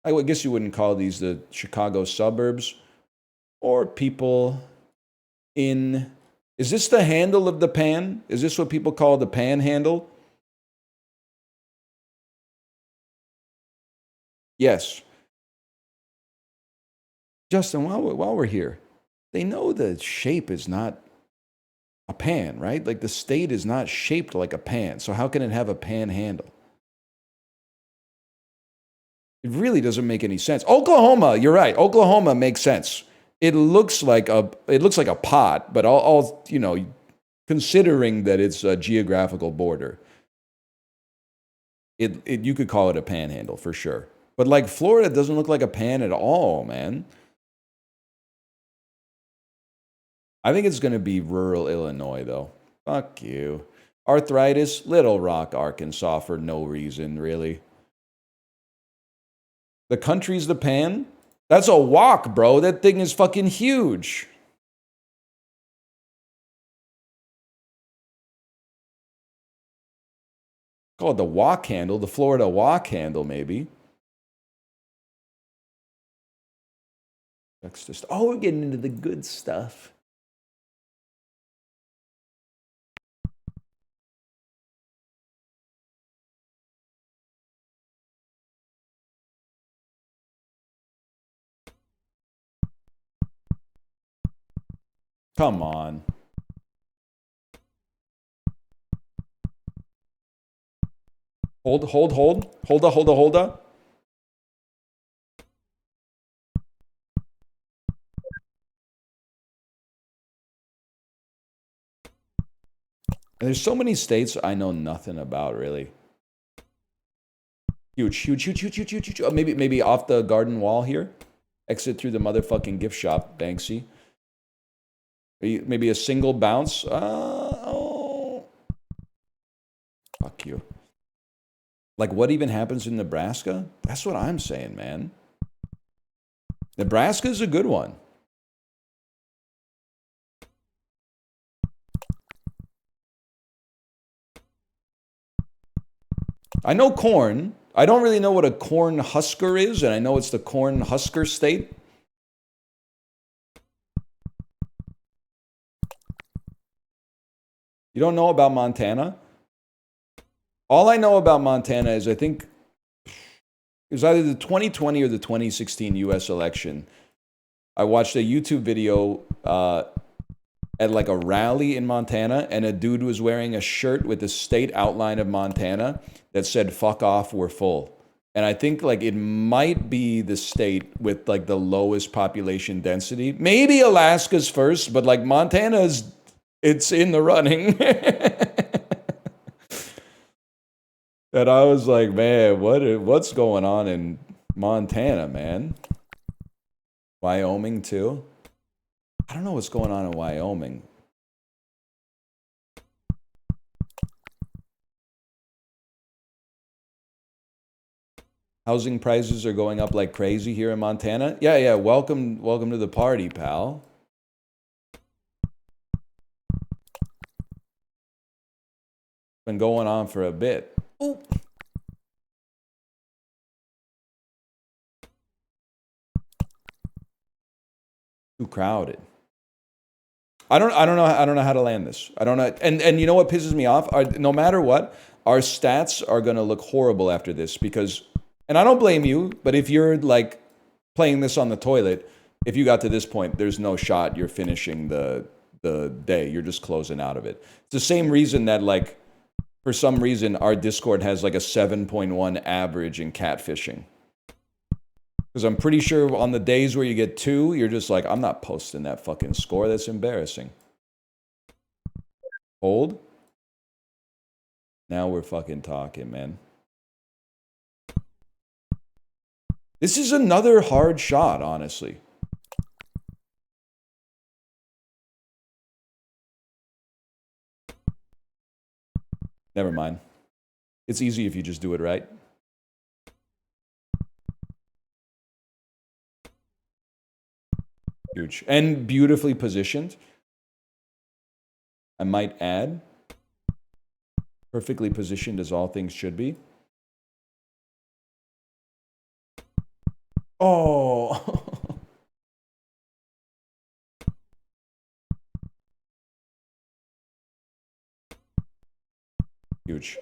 I guess you wouldn't call these the Chicago suburbs, or people in. Is this the handle of the pan? Is this what people call the panhandle? Yes. Justin, while we're here, they know the shape is not a pan, right? Like the state is not shaped like a pan. So how can it have a panhandle? It really doesn't make any sense. Oklahoma, you're right. Oklahoma makes sense. it looks like a pot, but all you know, considering that it's a geographical border, you could call it a panhandle for sure. But like Florida doesn't look like a pan at all, man. I think it's gonna be rural Illinois though. Fuck you. Arthritis, Little Rock, Arkansas for no reason, really. The country's the pan? That's a walk, bro. That thing is fucking huge. Call it the walk handle, the Florida walk handle, maybe. Oh, we're getting into the good stuff. Come on. Hold up. And there's so many states I know nothing about, really. Huge. Oh, maybe off the garden wall here. Exit through the motherfucking gift shop, Banksy. Maybe a single bounce. Oh. Fuck you. Like, what even happens in Nebraska? That's what I'm saying, man. Nebraska's a good one. I know corn. I don't really know what a corn husker is, and I know it's the corn husker state. You don't know about Montana? All I know about Montana is I think it was either the 2020 or the 2016 US election. I watched a YouTube video at like a rally in Montana, and a dude was wearing a shirt with the state outline of Montana that said, "Fuck off, we're full." And I think like it might be the state with like the lowest population density. Maybe Alaska's first, but like Montana's, it's in the running. And I was like, man, what's going on in Montana, man? Wyoming too? I don't know what's going on in Wyoming. Housing prices are going up like crazy here in Montana. Yeah. Welcome to the party, pal. Been going on for a bit. Ooh. Too crowded. I don't know how to land this. I don't know. And you know what pisses me off? No matter what, our stats are going to look horrible after this because, and I don't blame you, but if you're like playing this on the toilet, if you got to this point, there's no shot you're finishing the day. You're just closing out of it. It's the same reason that like, for some reason, our Discord has like a 7.1 average in catfishing. Because I'm pretty sure on the days where you get 2, you're just like, I'm not posting that fucking score. That's embarrassing. Hold. Now we're fucking talking, man. This is another hard shot, honestly. Never mind. It's easy if you just do it right. Huge. And beautifully positioned. I might add. Perfectly positioned as all things should be. Oh. Huge.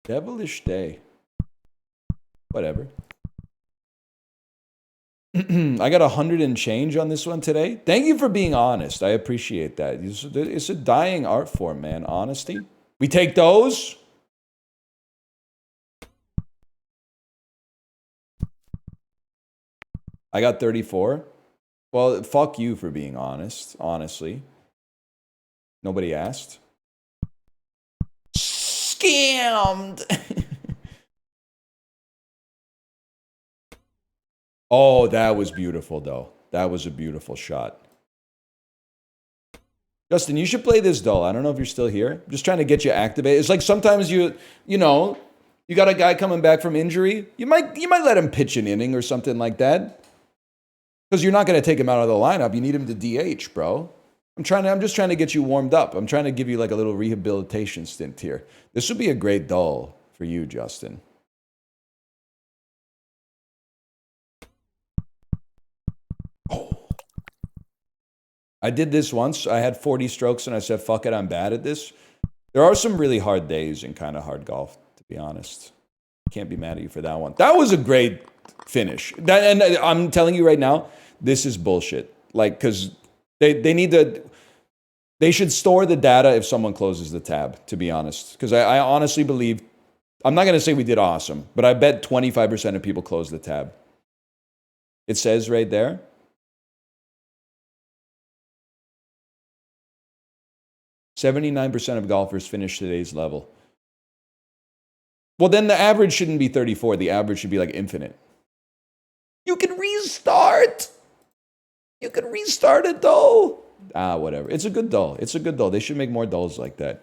Devilish day. Whatever. I got 100 and change on this one today. Thank you for being honest. I appreciate that. It's a dying art form, man. Honesty. We take those. I got 34. Well, fuck you for being honest, honestly. Nobody asked. Scammed! Oh, that was beautiful, though. That was a beautiful shot. Justin, you should play this doll. I don't know if you're still here. I'm just trying to get you activated. It's like sometimes you know, you got a guy coming back from injury. You might let him pitch an inning or something like that. Because you're not going to take him out of the lineup. You need him to DH, bro. I'm just trying to get you warmed up. I'm trying to give you like a little rehabilitation stint here. This would be a great doll for you, Justin. Oh. I did this once. I had 40 strokes and I said, fuck it, I'm bad at this. There are some really hard days in kind of hard golf, to be honest. Can't be mad at you for that one. That was a great finish. And I'm telling you right now, this is bullshit. Like, because they should store the data if someone closes the tab, to be honest. Because I honestly believe, I'm not going to say we did awesome, but I bet 25% of people closed the tab. It says right there. "79% of golfers finish today's level." Well, then the average shouldn't be 34. The average should be like infinite. You can restart. You can restart it, though. Whatever. It's a good doll. It's a good doll. They should make more dolls like that.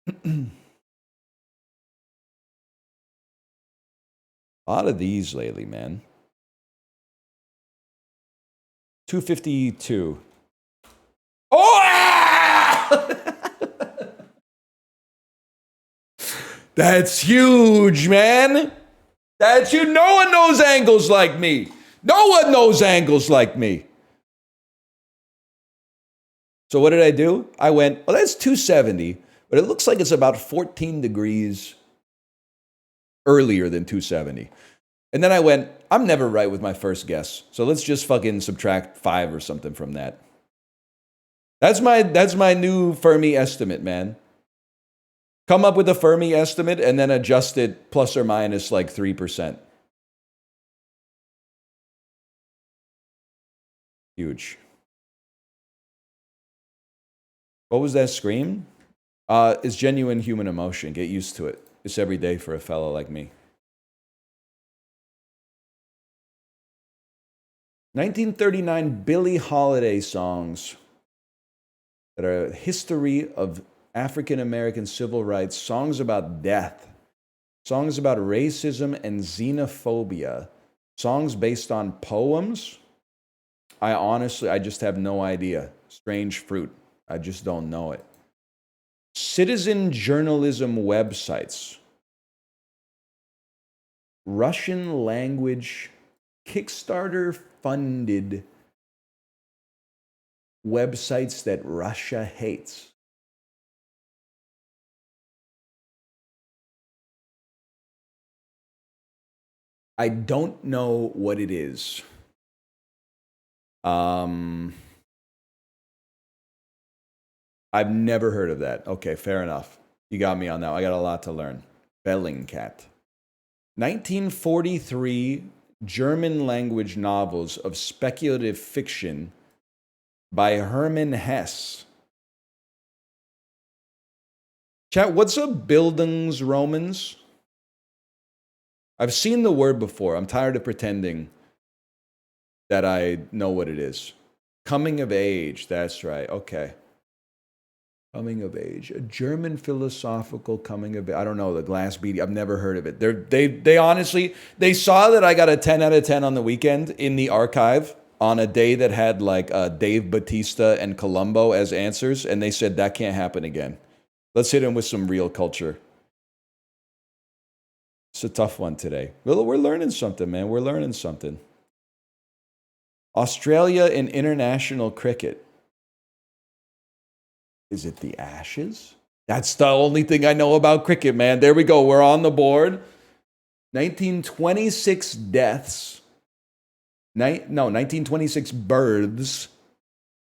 A lot of these lately, man. 252. Oh! That's huge, man. That's huge. No one knows angles like me. No one knows angles like me. So what did I do? I went, well, that's 270, but it looks like it's about 14 degrees earlier than 270. And then I went, I'm never right with my first guess. So let's just fucking subtract 5 or something from that. That's my new Fermi estimate, man. Come up with a Fermi estimate and then adjust it plus or minus like 3%. Huge. What was that scream? It's genuine human emotion. Get used to it. It's every day for a fellow like me. 1939 Billie Holiday songs that are a history of African American civil rights, songs about death, songs about racism and xenophobia, songs based on poems. I just have no idea. Strange fruit. I just don't know it. Citizen journalism websites. Russian language Kickstarter funded websites that Russia hates. I don't know what it is. I've never heard of that. Okay, fair enough. You got me on that. I got a lot to learn. Bellingcat. 1943 German language novels of speculative fiction by Hermann Hesse. Chat, what's up, Bildungsromans? I've seen the word before. I'm tired of pretending that I know what it is. Coming of age. That's right. Okay. Coming of age. A German philosophical coming of age. I don't know. The Glass Beady. I've never heard of it. They honestly, they saw that I got a 10 out of 10 on the weekend in the archive on a day that had like Dave Bautista and Columbo as answers. And they said that can't happen again. Let's hit him with some real culture. It's a tough one today. Well, we're learning something, man. We're learning something. Australia in international cricket. Is it the Ashes? That's the only thing I know about cricket, man. There we go. We're on the board. 1926 deaths. 1926 births.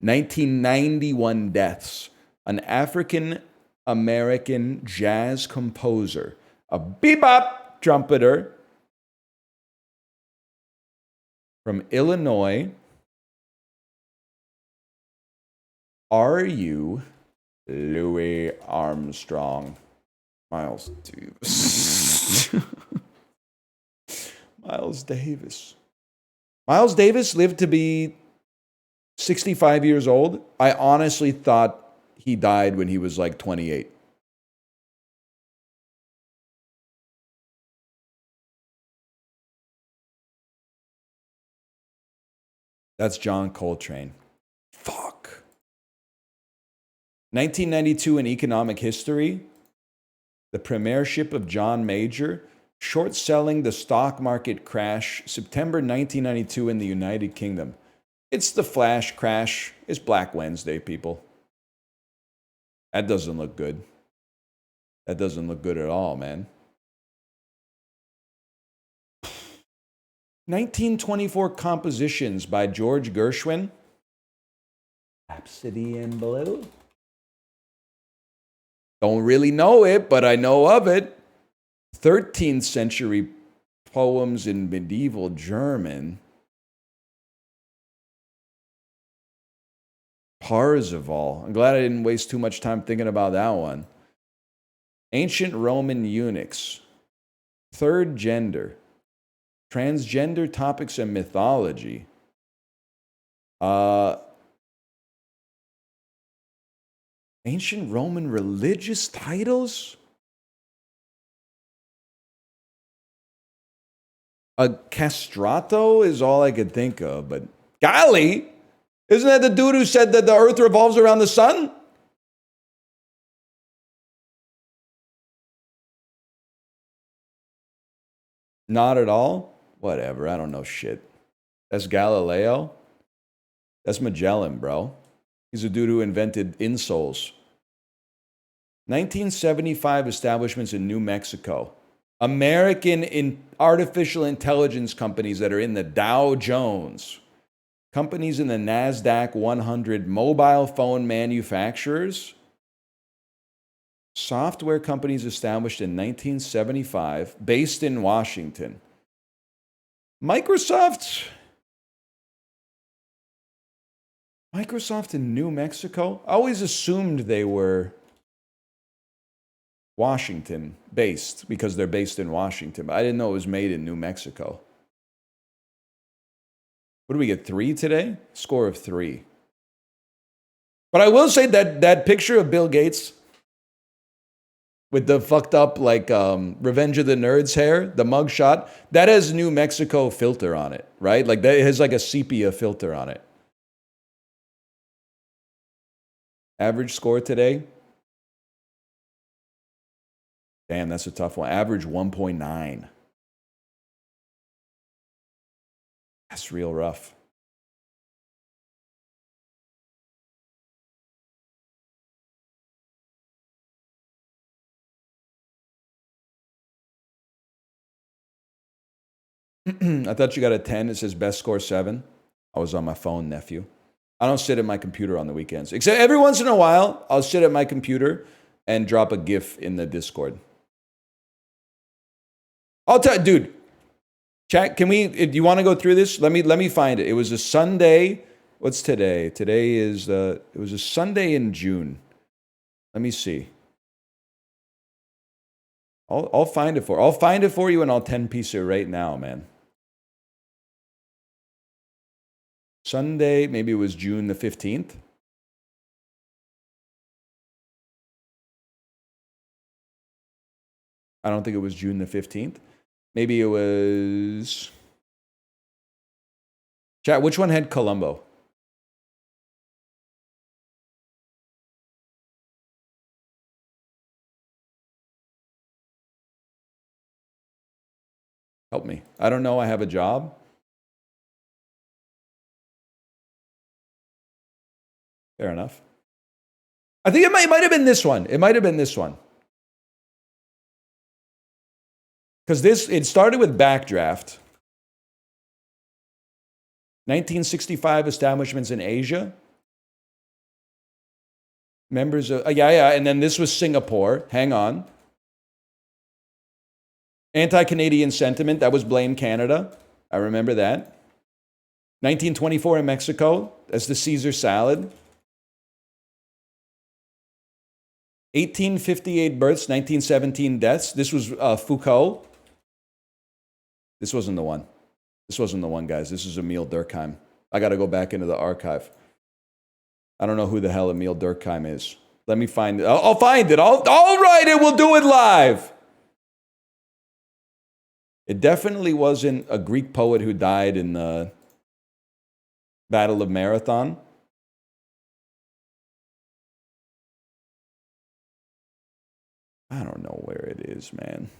1991 deaths. An African American jazz composer. A bebop trumpeter. From Illinois. Are you Louis Armstrong? Miles Davis. Miles Davis. Miles Davis lived to be 65 years old. I honestly thought he died when he was like 28. That's John Coltrane. Fuck. 1992 in economic history. The premiership of John Major. Short selling the stock market crash. September 1992 in the United Kingdom. It's the flash crash. It's Black Wednesday, people. That doesn't look good. That doesn't look good at all, man. 1924 compositions by George Gershwin. Rhapsody in Blue. Don't really know it, but I know of it. 13th century poems in medieval German. Parzival. I'm glad I didn't waste too much time thinking about that one. Ancient Roman eunuchs. Third gender. Transgender topics and mythology. Ancient Roman religious titles? A castrato is all I could think of, but golly, isn't that the dude who said that the earth revolves around the sun? Not at all? Whatever, I don't know shit. That's Galileo. That's Magellan, bro. He's a dude who invented insoles. 1975 establishments in New Mexico. American artificial intelligence companies that are in the Dow Jones. Companies in the NASDAQ 100. Mobile phone manufacturers. Software companies established in 1975, based in Washington. Microsoft in New Mexico? I always assumed they were Washington based because they're based in Washington. But I didn't know it was made in New Mexico. What do we get? 3 today? Score of 3. But I will say that picture of Bill Gates with the fucked up like Revenge of the Nerds hair, the mugshot, that has New Mexico filter on it, right? Like that has like a sepia filter on it. Average score today? Damn, that's a tough one. Average 1.9. That's real rough. I thought you got a 10. It says best score 7. I was on my phone, nephew. I don't sit at my computer on the weekends. Except every once in a while, I'll sit at my computer and drop a GIF in the Discord. I'll tell, dude. Chat, can we? Do you want to go through this? Let me find it. It was a Sunday. What's today? Today is it was a Sunday in June. Let me see. I'll find it for. I'll find it for you, and I'll 10-piece it right now, man. Sunday, maybe it was June the 15th. I don't think it was June the 15th. Maybe it was... Chat, which one had Columbo? Help me. I don't know. I have a job. Fair enough. I think it might have been this one. It might have been this one. Because it started with Backdraft. 1965 establishments in Asia. Members of, yeah. And then this was Singapore. Hang on. Anti-Canadian sentiment. That was Blame Canada. I remember that. 1924 in Mexico. That's the Caesar salad. 1858 births, 1917 deaths. This was Foucault. This wasn't the one. This wasn't the one, guys. This is Emile Durkheim. I got to go back into the archive. I don't know who the hell Emile Durkheim is. Let me find it. I'll find it. All right, it will do it live. It definitely wasn't a Greek poet who died in the Battle of Marathon. I don't know where it is, man.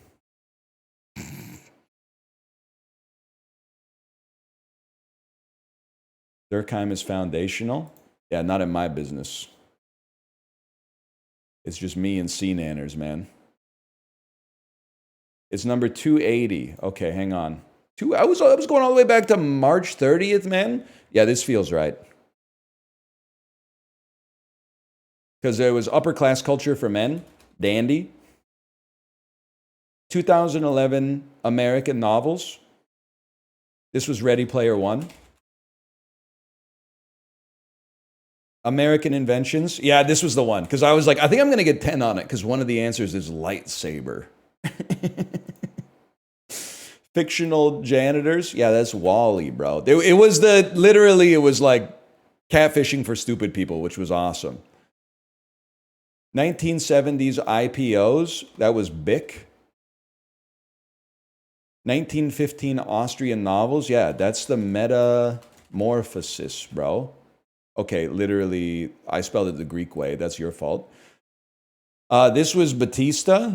Durkheim is foundational. Yeah, not in my business. It's just me and C-nanners, man. It's number 280. Okay, hang on. I was going all the way back to March 30th, man. Yeah, this feels right. Because there was upper class culture for men, dandy. 2011 American novels. This was Ready Player One. American inventions. Yeah, this was the one. Because I was like, I think I'm going to get 10 on it. Because one of the answers is lightsaber. Fictional janitors. Yeah, that's Wall-E, bro. It was literally, it was like catfishing for stupid people, which was awesome. 1970s IPOs. That was Bic. 1915 Austrian novels. Yeah, that's the Metamorphosis, bro. Okay, literally, I spelled it the Greek way. That's your fault. This was Batista.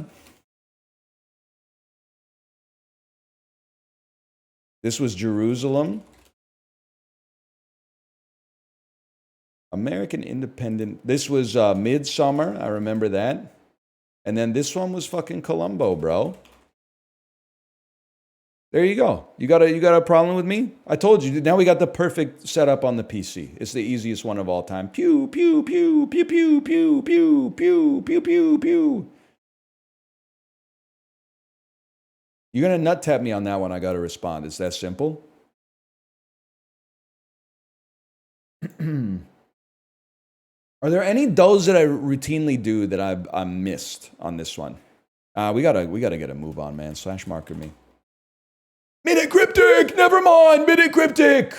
This was Jerusalem. American Independent. This was Midsummer. I remember that. And then this one was fucking Columbo, bro. There you go. You got a problem with me? I told you. Now we got the perfect setup on the PC. It's the easiest one of all time. Pew, pew, pew, pew, pew, pew, pew, pew, pew, pew, pew. You're going to nut tap me on that one. I got to respond. It's that simple. Are there any dulls that I routinely do that I missed on this one? We gotta get a move on, man. Slash marker me. Minute Cryptic! Never mind! Minute Cryptic!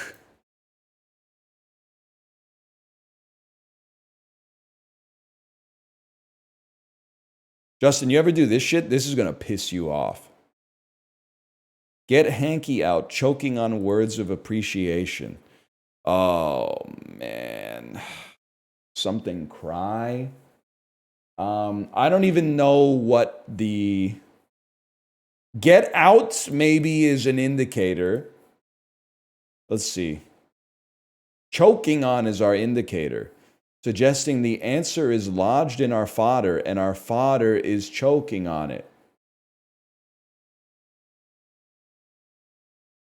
Justin, you ever do this shit? This is gonna piss you off. Get hanky out, choking on words of appreciation. Oh, man. Something cry. I don't even know what the... Get out maybe is an indicator. Let's see. Choking on is our indicator, suggesting the answer is lodged in our fodder and our fodder is choking on it.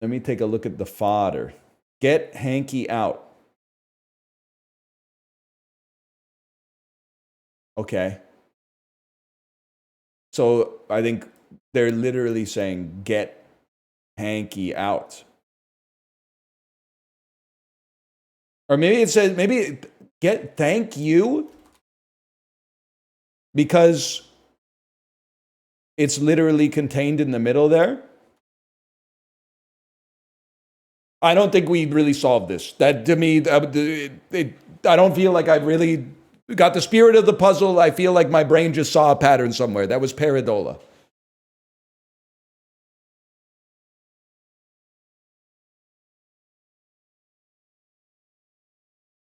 Let me take a look at the fodder. Get hanky out. Okay. So I think they're literally saying, get hanky out. Or maybe it says, get thank you. Because it's literally contained in the middle there. I don't think we really solved this. That to me, I don't feel like I really got the spirit of the puzzle. I feel like my brain just saw a pattern somewhere. That was Paradola.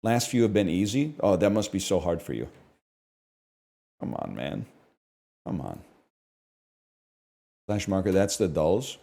Last few have been easy. Oh, that must be so hard for you. Come on, man. Come on. Slash marker, that's the dulls.